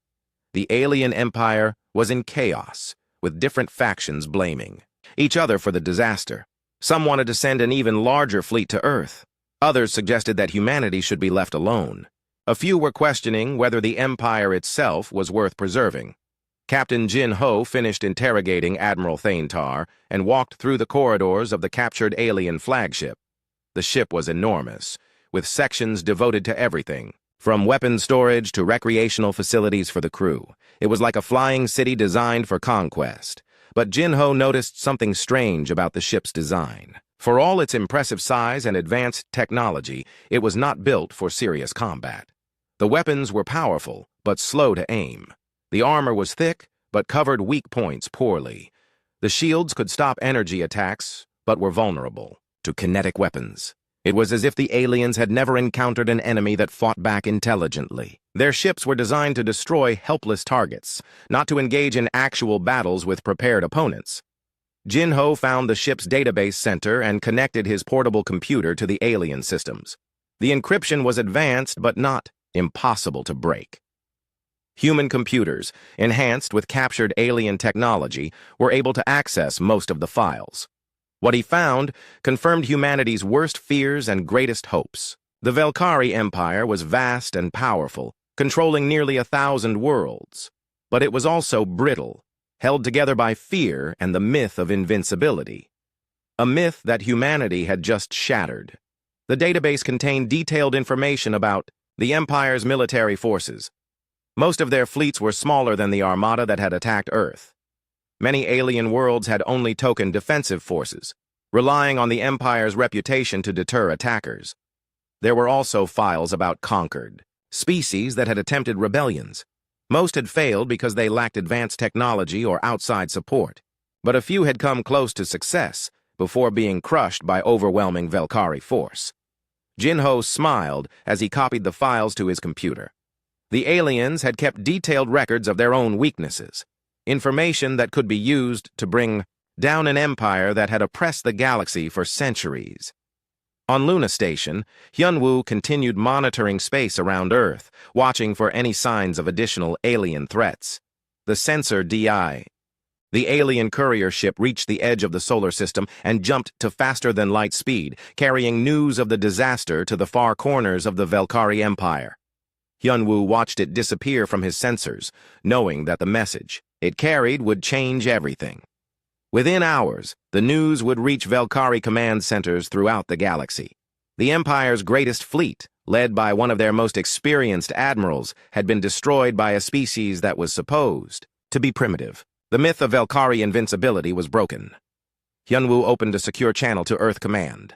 The alien empire was in chaos, with different factions blaming each other for the disaster. Some wanted to send an even larger fleet to Earth. Others suggested that humanity should be left alone. A few were questioning whether the Empire itself was worth preserving. Captain Jin Ho finished interrogating Admiral Thanetar and walked through the corridors of the captured alien flagship. The ship was enormous, with sections devoted to everything, from weapons storage to recreational facilities for the crew. It was like a flying city designed for conquest. But Jin Ho noticed something strange about the ship's design. For all its impressive size and advanced technology, it was not built for serious combat. The weapons were powerful, but slow to aim. The armor was thick, but covered weak points poorly. The shields could stop energy attacks, but were vulnerable to kinetic weapons. It was as if the aliens had never encountered an enemy that fought back intelligently. Their ships were designed to destroy helpless targets, not to engage in actual battles with prepared opponents. Jin Ho found the ship's database center and connected his portable computer to the alien systems. The encryption was advanced but not impossible to break. Human computers, enhanced with captured alien technology, were able to access most of the files. What he found confirmed humanity's worst fears and greatest hopes. The Velkari Empire was vast and powerful, controlling nearly 1,000 worlds. But it was also brittle, held together by fear and the myth of invincibility. A myth that humanity had just shattered. The database contained detailed information about the Empire's military forces. Most of their fleets were smaller than the Armada that had attacked Earth. Many alien worlds had only token defensive forces, relying on the Empire's reputation to deter attackers. There were also files about conquered species that had attempted rebellions. Most had failed because they lacked advanced technology or outside support, but a few had come close to success before being crushed by overwhelming Velkari force. Jinho smiled as he copied the files to his computer. The aliens had kept detailed records of their own weaknesses, information that could be used to bring down an empire that had oppressed the galaxy for centuries. On Luna Station, Hyunwoo continued monitoring space around Earth, watching for any signs of additional alien threats. The sensor DI. The alien courier ship reached the edge of the solar system and jumped to faster-than-light speed, carrying news of the disaster to the far corners of the Velkari Empire. Hyunwoo watched it disappear from his sensors, knowing that the message it carried would change everything. Within hours, the news would reach Velkari command centers throughout the galaxy. The Empire's greatest fleet, led by one of their most experienced admirals, had been destroyed by a species that was supposed to be primitive. The myth of Velkari invincibility was broken. Hyunwoo opened a secure channel to Earth Command.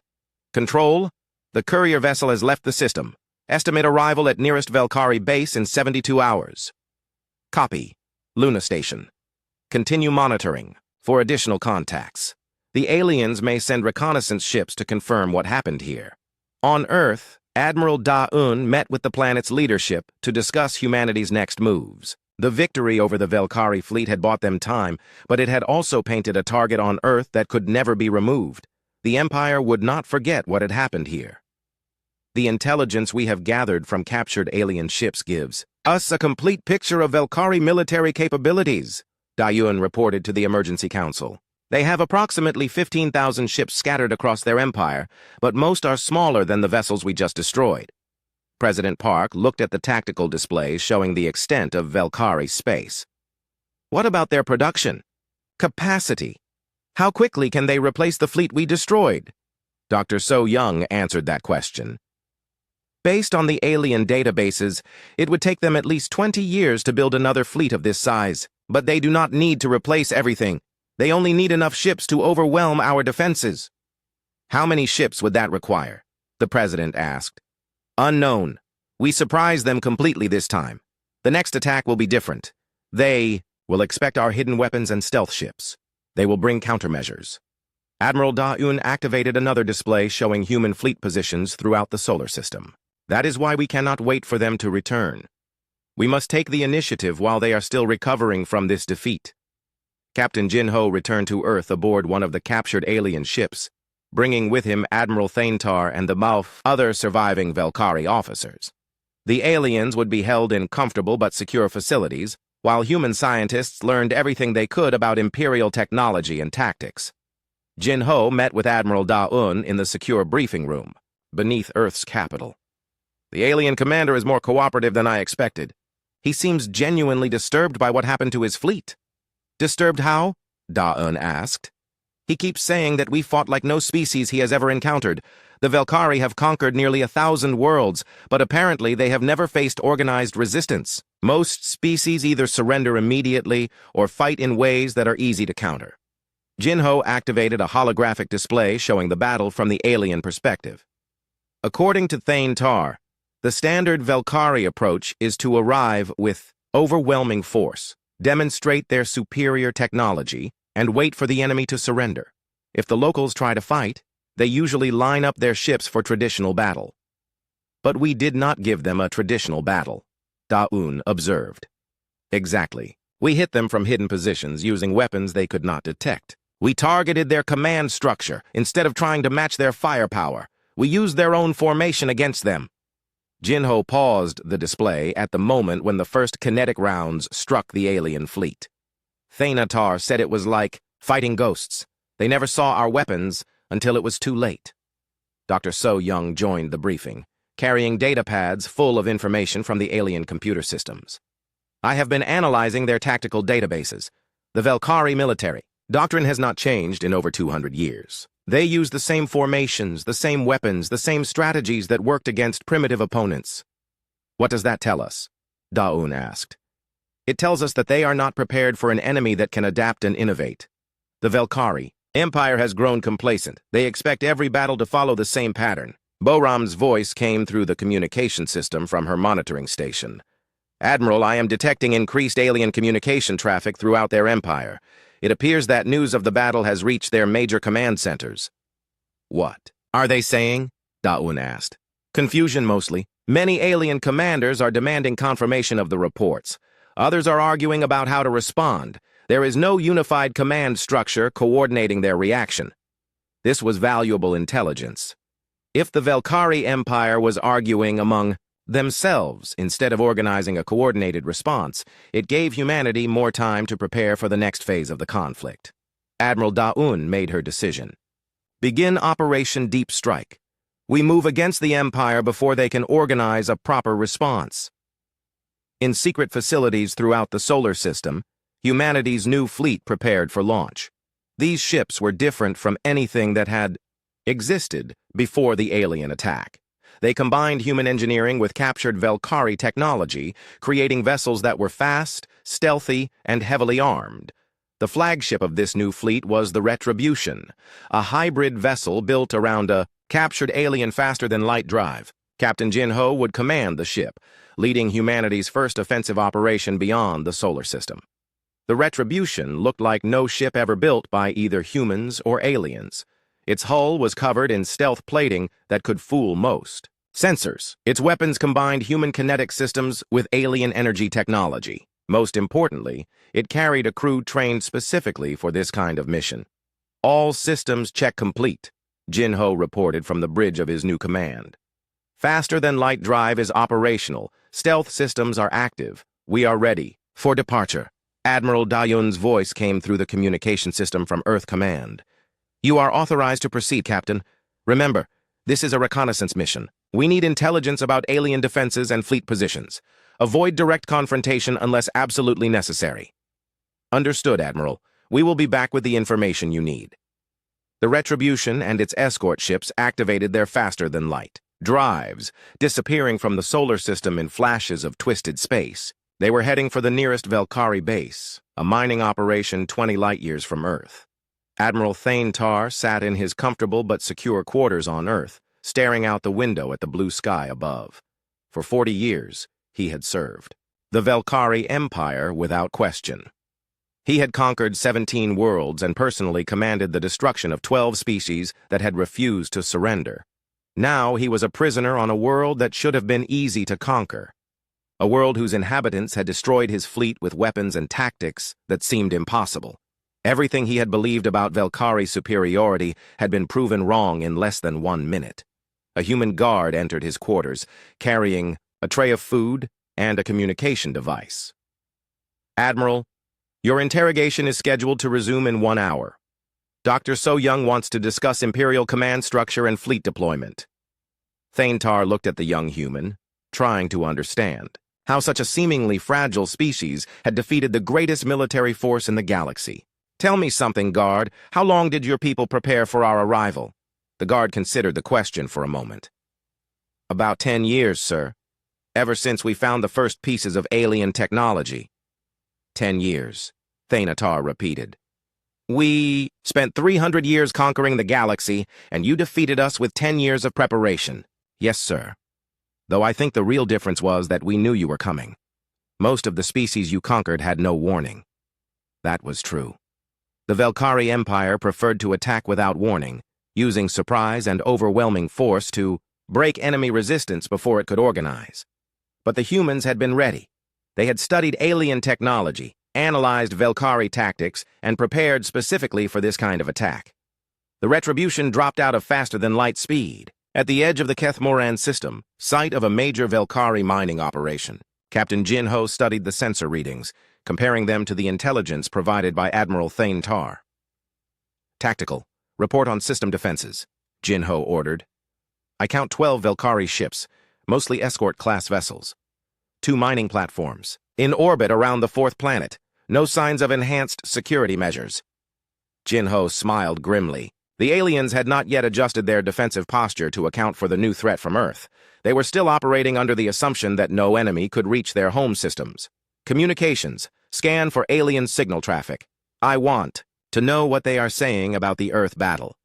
Control, the courier vessel has left the system. Estimate arrival at nearest Velkari base in 72 hours. Copy. Luna Station. Continue monitoring for additional contacts. The aliens may send reconnaissance ships to confirm what happened here. On Earth, Admiral Da-un met with the planet's leadership to discuss humanity's next moves. The victory over the Velkari fleet had bought them time, but it had also painted a target on Earth that could never be removed. The Empire would not forget what had happened here. The intelligence we have gathered from captured alien ships gives us a complete picture of Velkari military capabilities, Da-un reported to the Emergency Council. They have approximately 15,000 ships scattered across their empire, but most are smaller than the vessels we just destroyed. President Park looked at the tactical displays showing the extent of Velkari space. What about their production? Capacity? How quickly can they replace the fleet we destroyed? Dr. So Young answered that question. Based on the alien databases, it would take them at least 20 years to build another fleet of this size. But they do not need to replace everything. They only need enough ships to overwhelm our defenses. How many ships would that require? The president asked. Unknown. We surprised them completely this time. The next attack will be different. They will expect our hidden weapons and stealth ships. They will bring countermeasures. Admiral Da-un activated another display showing human fleet positions throughout the solar system. That is why we cannot wait for them to return. We must take the initiative while they are still recovering from this defeat. Captain Jinho returned to Earth aboard one of the captured alien ships, bringing with him Admiral Thaintar and the other surviving Velkari officers. The aliens would be held in comfortable but secure facilities, while human scientists learned everything they could about Imperial technology and tactics. Jinho met with Admiral Da-un in the secure briefing room, beneath Earth's capital. The alien commander is more cooperative than I expected. He seems genuinely disturbed by what happened to his fleet. Disturbed how? Da-un asked. He keeps saying that we fought like no species he has ever encountered. The Velkari have conquered nearly 1,000 worlds, but apparently they have never faced organized resistance. Most species either surrender immediately or fight in ways that are easy to counter. Jinho activated a holographic display showing the battle from the alien perspective. According to Thaintar, the standard Velkari approach is to arrive with overwhelming force, demonstrate their superior technology, and wait for the enemy to surrender. If the locals try to fight, they usually line up their ships for traditional battle. But we did not give them a traditional battle, Da-un observed. Exactly. We hit them from hidden positions using weapons they could not detect. We targeted their command structure instead of trying to match their firepower. We used their own formation against them. Jinho paused the display at the moment when the first kinetic rounds struck the alien fleet. Thanatar said it was like fighting ghosts. They never saw our weapons until it was too late. Dr. So Young joined the briefing, carrying data pads full of information from the alien computer systems. I have been analyzing their tactical databases. The Velkari military doctrine has not changed in over 200 years. They use the same formations, the same weapons, the same strategies that worked against primitive opponents. What does that tell us? Daun asked. It tells us that they are not prepared for an enemy that can adapt and innovate. The Velkari Empire has grown complacent. They expect every battle to follow the same pattern. Boram's voice came through the communication system from her monitoring station. Admiral, I am detecting increased alien communication traffic throughout their empire. It appears that news of the battle has reached their major command centers. What are they saying? Daun asked. Confusion mostly. Many alien commanders are demanding confirmation of the reports. Others are arguing about how to respond. There is no unified command structure coordinating their reaction. This was valuable intelligence. If the Velkari Empire was arguing among themselves instead of organizing a coordinated response, it gave humanity more time to prepare for the next phase of the conflict. Admiral Daun made her decision. Begin Operation Deep Strike. We move against the Empire before they can organize a proper response. In secret facilities throughout the solar system, humanity's new fleet prepared for launch. These ships were different from anything that had existed before the alien attack. They combined human engineering with captured Velkari technology, creating vessels that were fast, stealthy, and heavily armed. The flagship of this new fleet was the Retribution, a hybrid vessel built around a captured alien faster-than-light drive. Captain Jinho would command the ship, leading humanity's first offensive operation beyond the solar system. The Retribution looked like no ship ever built by either humans or aliens. Its hull was covered in stealth plating that could fool most. Sensors. Its weapons combined human kinetic systems with alien energy technology. Most importantly, it carried a crew trained specifically for this kind of mission. All systems check complete, Jinho reported from the bridge of his new command. Faster-than-light drive is operational. Stealth systems are active. We are ready for departure. Admiral Daun's voice came through the communication system from Earth Command. You are authorized to proceed, Captain. Remember, this is a reconnaissance mission. We need intelligence about alien defenses and fleet positions. Avoid direct confrontation unless absolutely necessary. Understood, Admiral. We will be back with the information you need. The Retribution and its escort ships activated their faster-than-light drives, disappearing from the solar system in flashes of twisted space. They were heading for the nearest Velkari base, a mining operation 20 light-years from Earth. Admiral Thanatar sat in his comfortable but secure quarters on Earth, staring out the window at the blue sky above. For 40 years, he had served the Velkari Empire without question. He had conquered 17 worlds and personally commanded the destruction of 12 species that had refused to surrender. Now he was a prisoner on a world that should have been easy to conquer. A world whose inhabitants had destroyed his fleet with weapons and tactics that seemed impossible. Everything he had believed about Velkari's superiority had been proven wrong in less than 1 minute. A human guard entered his quarters, carrying a tray of food and a communication device. Admiral, your interrogation is scheduled to resume in 1 hour. Dr. So Young wants to discuss Imperial command structure and fleet deployment. Thanatar looked at the young human, trying to understand how such a seemingly fragile species had defeated the greatest military force in the galaxy. Tell me something, guard. How long did your people prepare for our arrival? The guard considered the question for a moment. About 10 years, sir. Ever since we found the first pieces of alien technology. 10 years, Thanatar repeated. We spent 300 years conquering the galaxy, and you defeated us with 10 years of preparation. Yes, sir. Though I think the real difference was that we knew you were coming. Most of the species you conquered had no warning. That was true. The Velkari Empire preferred to attack without warning, using surprise and overwhelming force to break enemy resistance before it could organize. But the humans had been ready. They had studied alien technology, analyzed Velkari tactics, and prepared specifically for this kind of attack. The Retribution dropped out of faster-than-light speed, At the edge of the Kethmoran system, site of a major Velkari mining operation, Captain Jin-Ho studied the sensor readings, comparing them to the intelligence provided by Admiral Thane Tar. Tactical. Report on system defenses, Jin-Ho ordered. I count 12 Velkari ships, mostly escort-class vessels. 2 mining platforms, in orbit around the 4th planet. No signs of enhanced security measures. Jin-Ho smiled grimly. The aliens had not yet adjusted their defensive posture to account for the new threat from Earth. They were still operating under the assumption that no enemy could reach their home systems. Communications. Scan for alien signal traffic. I want to know what they are saying about the Earth battle.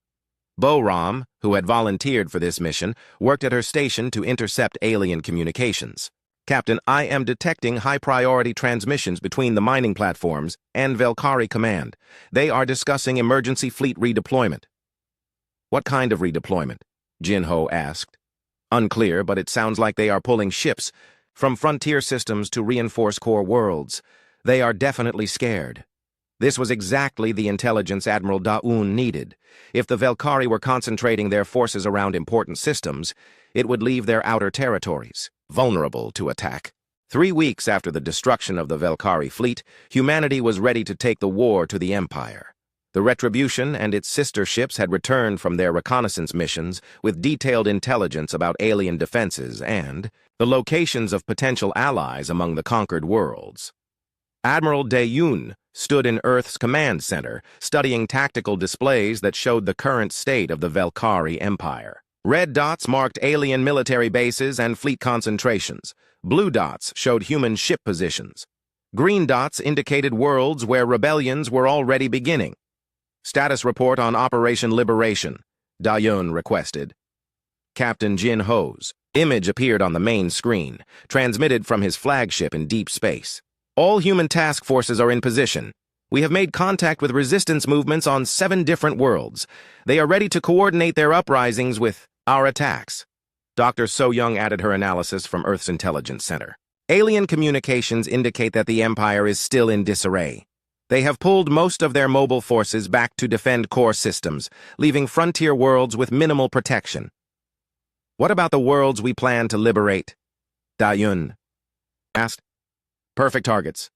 Bo-Ram, who had volunteered for this mission, worked at her station to intercept alien communications. Captain, I am detecting high-priority transmissions between the mining platforms and Velkari Command. They are discussing emergency fleet redeployment. What kind of redeployment? Jin-Ho asked. Unclear, but it sounds like they are pulling ships from frontier systems to reinforce core worlds. They are definitely scared. This was exactly the intelligence Admiral Daun needed. If the Velkari were concentrating their forces around important systems, it would leave their outer territories vulnerable to attack. 3 weeks after the destruction of the Velkari fleet, humanity was ready to take the war to the Empire. The Retribution and its sister ships had returned from their reconnaissance missions with detailed intelligence about alien defenses and the locations of potential allies among the conquered worlds. Admiral Daun stood in Earth's command center, studying tactical displays that showed the current state of the Velkari Empire. Red dots marked alien military bases and fleet concentrations. Blue dots showed human ship positions. Green dots indicated worlds where rebellions were already beginning. Status report on Operation Liberation, Daun requested. Captain Jin-Ho's image appeared on the main screen, transmitted from his flagship in deep space. All human task forces are in position. We have made contact with resistance movements on 7 different worlds. They are ready to coordinate their uprisings with our attacks. Dr. So-Young added her analysis from Earth's Intelligence Center. Alien communications indicate that the Empire is still in disarray. They have pulled most of their mobile forces back to defend core systems, leaving frontier worlds with minimal protection. What about the worlds we plan to liberate? Daun asked. Perfect targets.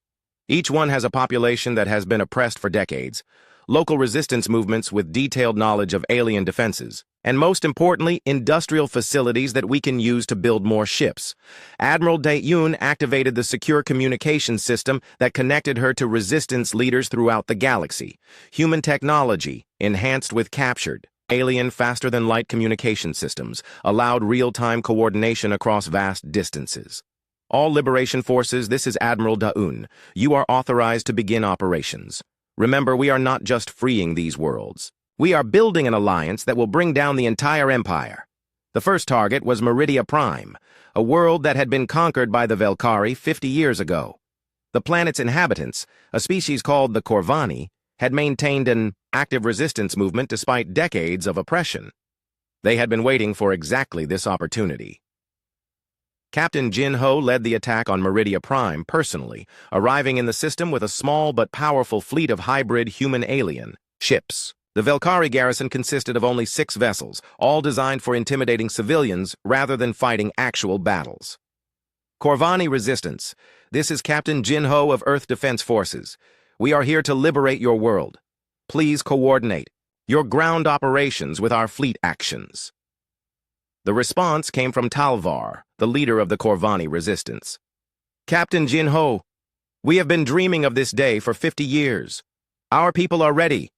Each one has a population that has been oppressed for decades, local resistance movements with detailed knowledge of alien defenses, and most importantly, industrial facilities that we can use to build more ships. Admiral Daun activated the secure communication system that connected her to resistance leaders throughout the galaxy. Human technology, enhanced with captured, alien faster-than-light communication systems, allowed real-time coordination across vast distances. All Liberation Forces, this is Admiral Daun. You are authorized to begin operations. Remember, we are not just freeing these worlds. We are building an alliance that will bring down the entire Empire. The first target was Meridia Prime, a world that had been conquered by the Velkari 50 years ago. The planet's inhabitants, a species called the Corvani, had maintained an active resistance movement despite decades of oppression. They had been waiting for exactly this opportunity. Captain Jin-Ho led the attack on Meridia Prime personally, arriving in the system with a small but powerful fleet of hybrid human-alien ships. The Velkari garrison consisted of only 6 vessels, all designed for intimidating civilians rather than fighting actual battles. Corvani Resistance, this is Captain Jin-Ho of Earth Defense Forces. We are here to liberate your world. Please coordinate your ground operations with our fleet actions. The response came from Talvar, the leader of the Corvani resistance. Captain Jin-Ho, we have been dreaming of this day for 50 years. Our people are ready.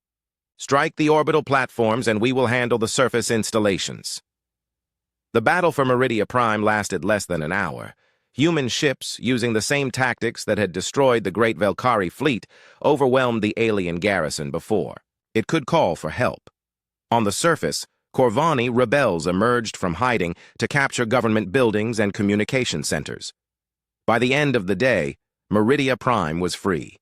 Strike the orbital platforms and we will handle the surface installations. The battle for Meridia Prime lasted less than an hour. Human ships, using the same tactics that had destroyed the Great Velkari fleet, overwhelmed the alien garrison before. It could call for help. On the surface, Corvani rebels emerged from hiding to capture government buildings and communication centers. By the end of the day, Meridia Prime was free.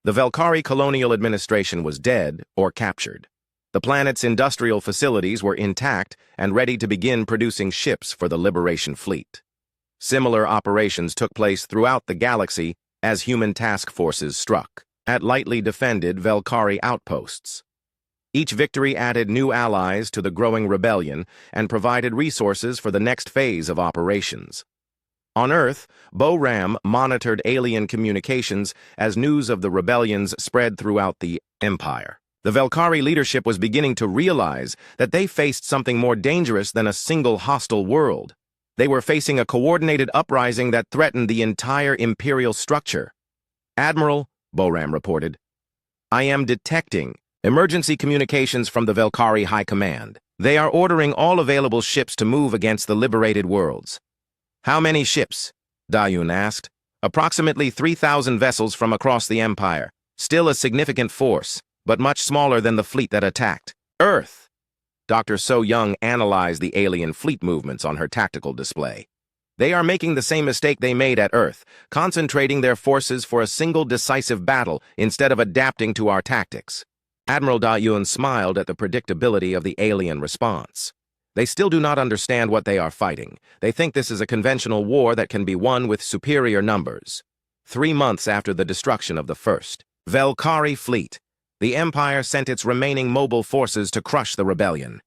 The Velkari colonial administration was dead or captured. The planet's industrial facilities were intact and ready to begin producing ships for the Liberation Fleet. Similar operations took place throughout the galaxy as human task forces struck at lightly defended Velkari outposts. Each victory added new allies to the growing rebellion and provided resources for the next phase of operations. On Earth, Bo-Ram monitored alien communications as news of the rebellions spread throughout the Empire. The Velkhari leadership was beginning to realize that they faced something more dangerous than a single hostile world. They were facing a coordinated uprising that threatened the entire Imperial structure. "Admiral," Bo-Ram reported, "I am detecting emergency communications from the Velkhari High Command. They are ordering all available ships to move against the liberated worlds." "How many ships?" Dayun asked. "Approximately 3,000 vessels from across the Empire. Still a significant force, but much smaller than the fleet that attacked Earth." Dr. So-Young analyzed the alien fleet movements on her tactical display. "They are making the same mistake they made at Earth, concentrating their forces for a single decisive battle instead of adapting to our tactics." Admiral Dayun smiled at the predictability of the alien response. "They still do not understand what they are fighting. They think this is a conventional war that can be won with superior numbers." 3 months after the destruction of the first Velkhari fleet, the Empire sent its remaining mobile forces to crush the rebellion.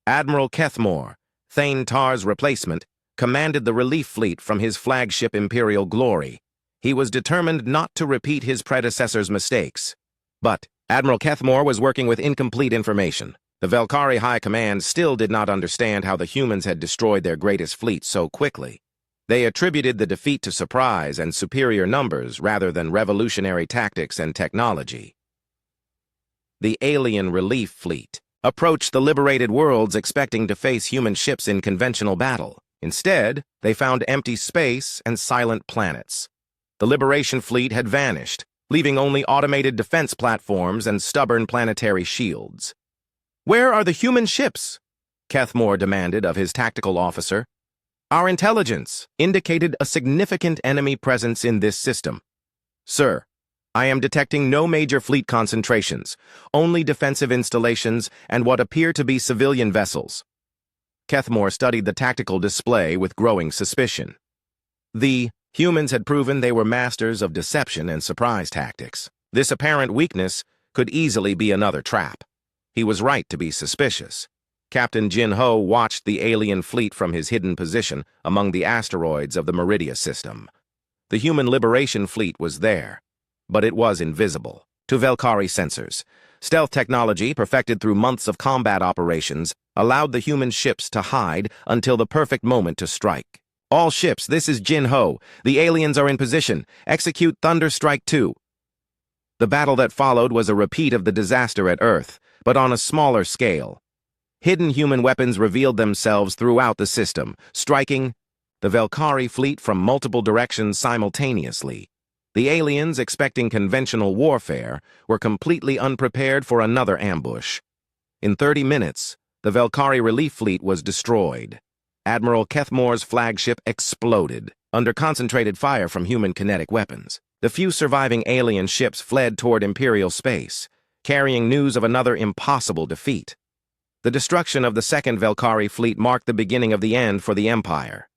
Admiral Kethmore, Thane Tar's replacement, commanded the relief fleet from his flagship Imperial Glory. He was determined not to repeat his predecessor's mistakes. But Admiral Kethmore was working with incomplete information. The Velkhari High Command still did not understand how the humans had destroyed their greatest fleet so quickly. They attributed the defeat to surprise and superior numbers rather than revolutionary tactics and technology. The alien relief fleet approached the liberated worlds expecting to face human ships in conventional battle. Instead, they found empty space and silent planets. The Liberation Fleet had vanished, leaving only automated defense platforms and stubborn planetary shields. "Where are the human ships?" Kethmore demanded of his tactical officer. "Our intelligence indicated a significant enemy presence in this system. Sir, I am detecting no major fleet concentrations, only defensive installations and what appear to be civilian vessels." Kethmore studied the tactical display with growing suspicion. The humans had proven they were masters of deception and surprise tactics. This apparent weakness could easily be another trap. He was right to be suspicious. Captain Jin Ho watched the alien fleet from his hidden position among the asteroids of the Meridia system. The human liberation fleet was there, but it was invisible to Velkhari sensors. Stealth technology, perfected through months of combat operations, allowed the human ships to hide until the perfect moment to strike. "All ships, this is Jin Ho. The aliens are in position. Execute Thunder Strike 2. The battle that followed was a repeat of the disaster at Earth, but on a smaller scale. Hidden human weapons revealed themselves throughout the system, striking the Velkhari fleet from multiple directions simultaneously. The aliens, expecting conventional warfare, were completely unprepared for another ambush. In 30 minutes, the Velkhari relief fleet was destroyed. Admiral Kethmore's flagship exploded under concentrated fire from human kinetic weapons. The few surviving alien ships fled toward Imperial space, carrying news of another impossible defeat. The destruction of the second Velkhari fleet marked the beginning of the end for the Empire.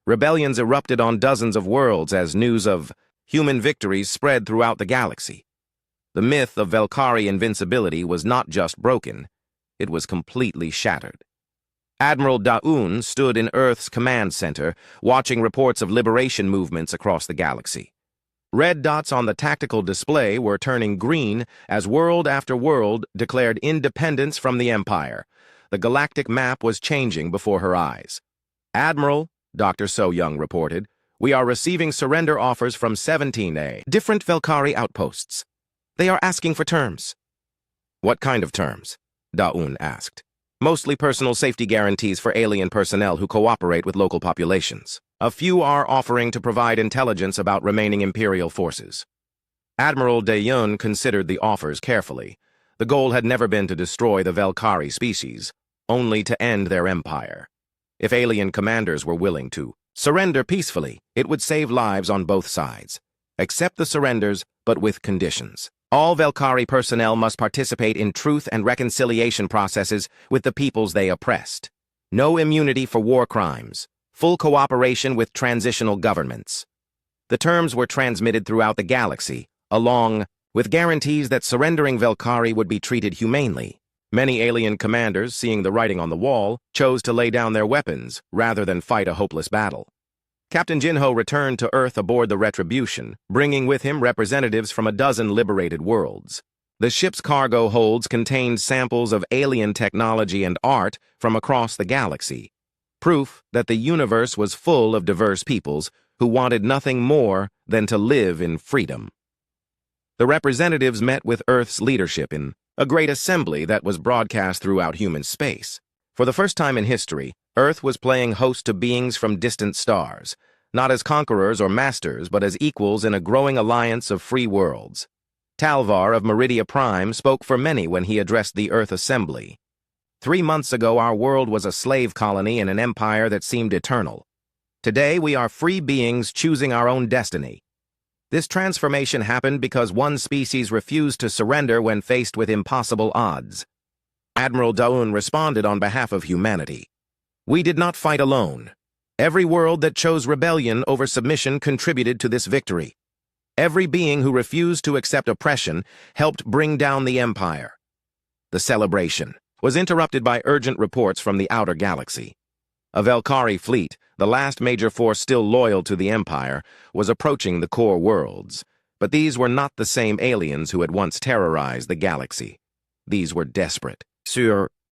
Rebellions erupted on dozens of worlds as news of human victories spread throughout the galaxy. The myth of Velkhari invincibility was not just broken, it was completely shattered. Admiral Da'un stood in Earth's command center, watching reports of liberation movements across the galaxy. Red dots on the tactical display were turning green as world after world declared independence from the Empire. The galactic map was changing before her eyes. "Admiral," Dr. So-Young reported, "we are receiving surrender offers from 17 different Velkhari outposts. They are asking for terms." "What kind of terms?" Da'un asked. "Mostly personal safety guarantees for alien personnel who cooperate with local populations. A few are offering to provide intelligence about remaining Imperial forces." Admiral Dayun considered the offers carefully. The goal had never been to destroy the Velkhari species, only to end their empire. If alien commanders were willing to surrender peacefully, it would save lives on both sides. Accept the surrenders, but with conditions. All Velkhari personnel must participate in truth and reconciliation processes with the peoples they oppressed. No immunity for war crimes. Full cooperation with transitional governments. The terms were transmitted throughout the galaxy, along with guarantees that surrendering Velkhari would be treated humanely. Many alien commanders, seeing the writing on the wall, chose to lay down their weapons rather than fight a hopeless battle. Captain Jinho returned to Earth aboard the Retribution, bringing with him representatives from a dozen liberated worlds. The ship's cargo holds contained samples of alien technology and art from across the galaxy, proof that the universe was full of diverse peoples who wanted nothing more than to live in freedom. The representatives met with Earth's leadership in a great assembly that was broadcast throughout human space. For the first time in history, Earth was playing host to beings from distant stars, not as conquerors or masters, but as equals in a growing alliance of free worlds. Talvar of Meridia Prime spoke for many when he addressed the Earth Assembly. 3 months ago, our world was a slave colony in an empire that seemed eternal. Today, we are free beings choosing our own destiny. This transformation happened because one species refused to surrender when faced with impossible odds. Admiral Daun responded on behalf of humanity. We did not fight alone. Every world that chose rebellion over submission contributed to this victory. Every being who refused to accept oppression helped bring down the Empire. The celebration was interrupted by urgent reports from the outer galaxy. A Velkari fleet, the last major force still loyal to the Empire, was approaching the core worlds. But these were not the same aliens who had once terrorized the galaxy. These were desperate. Sir,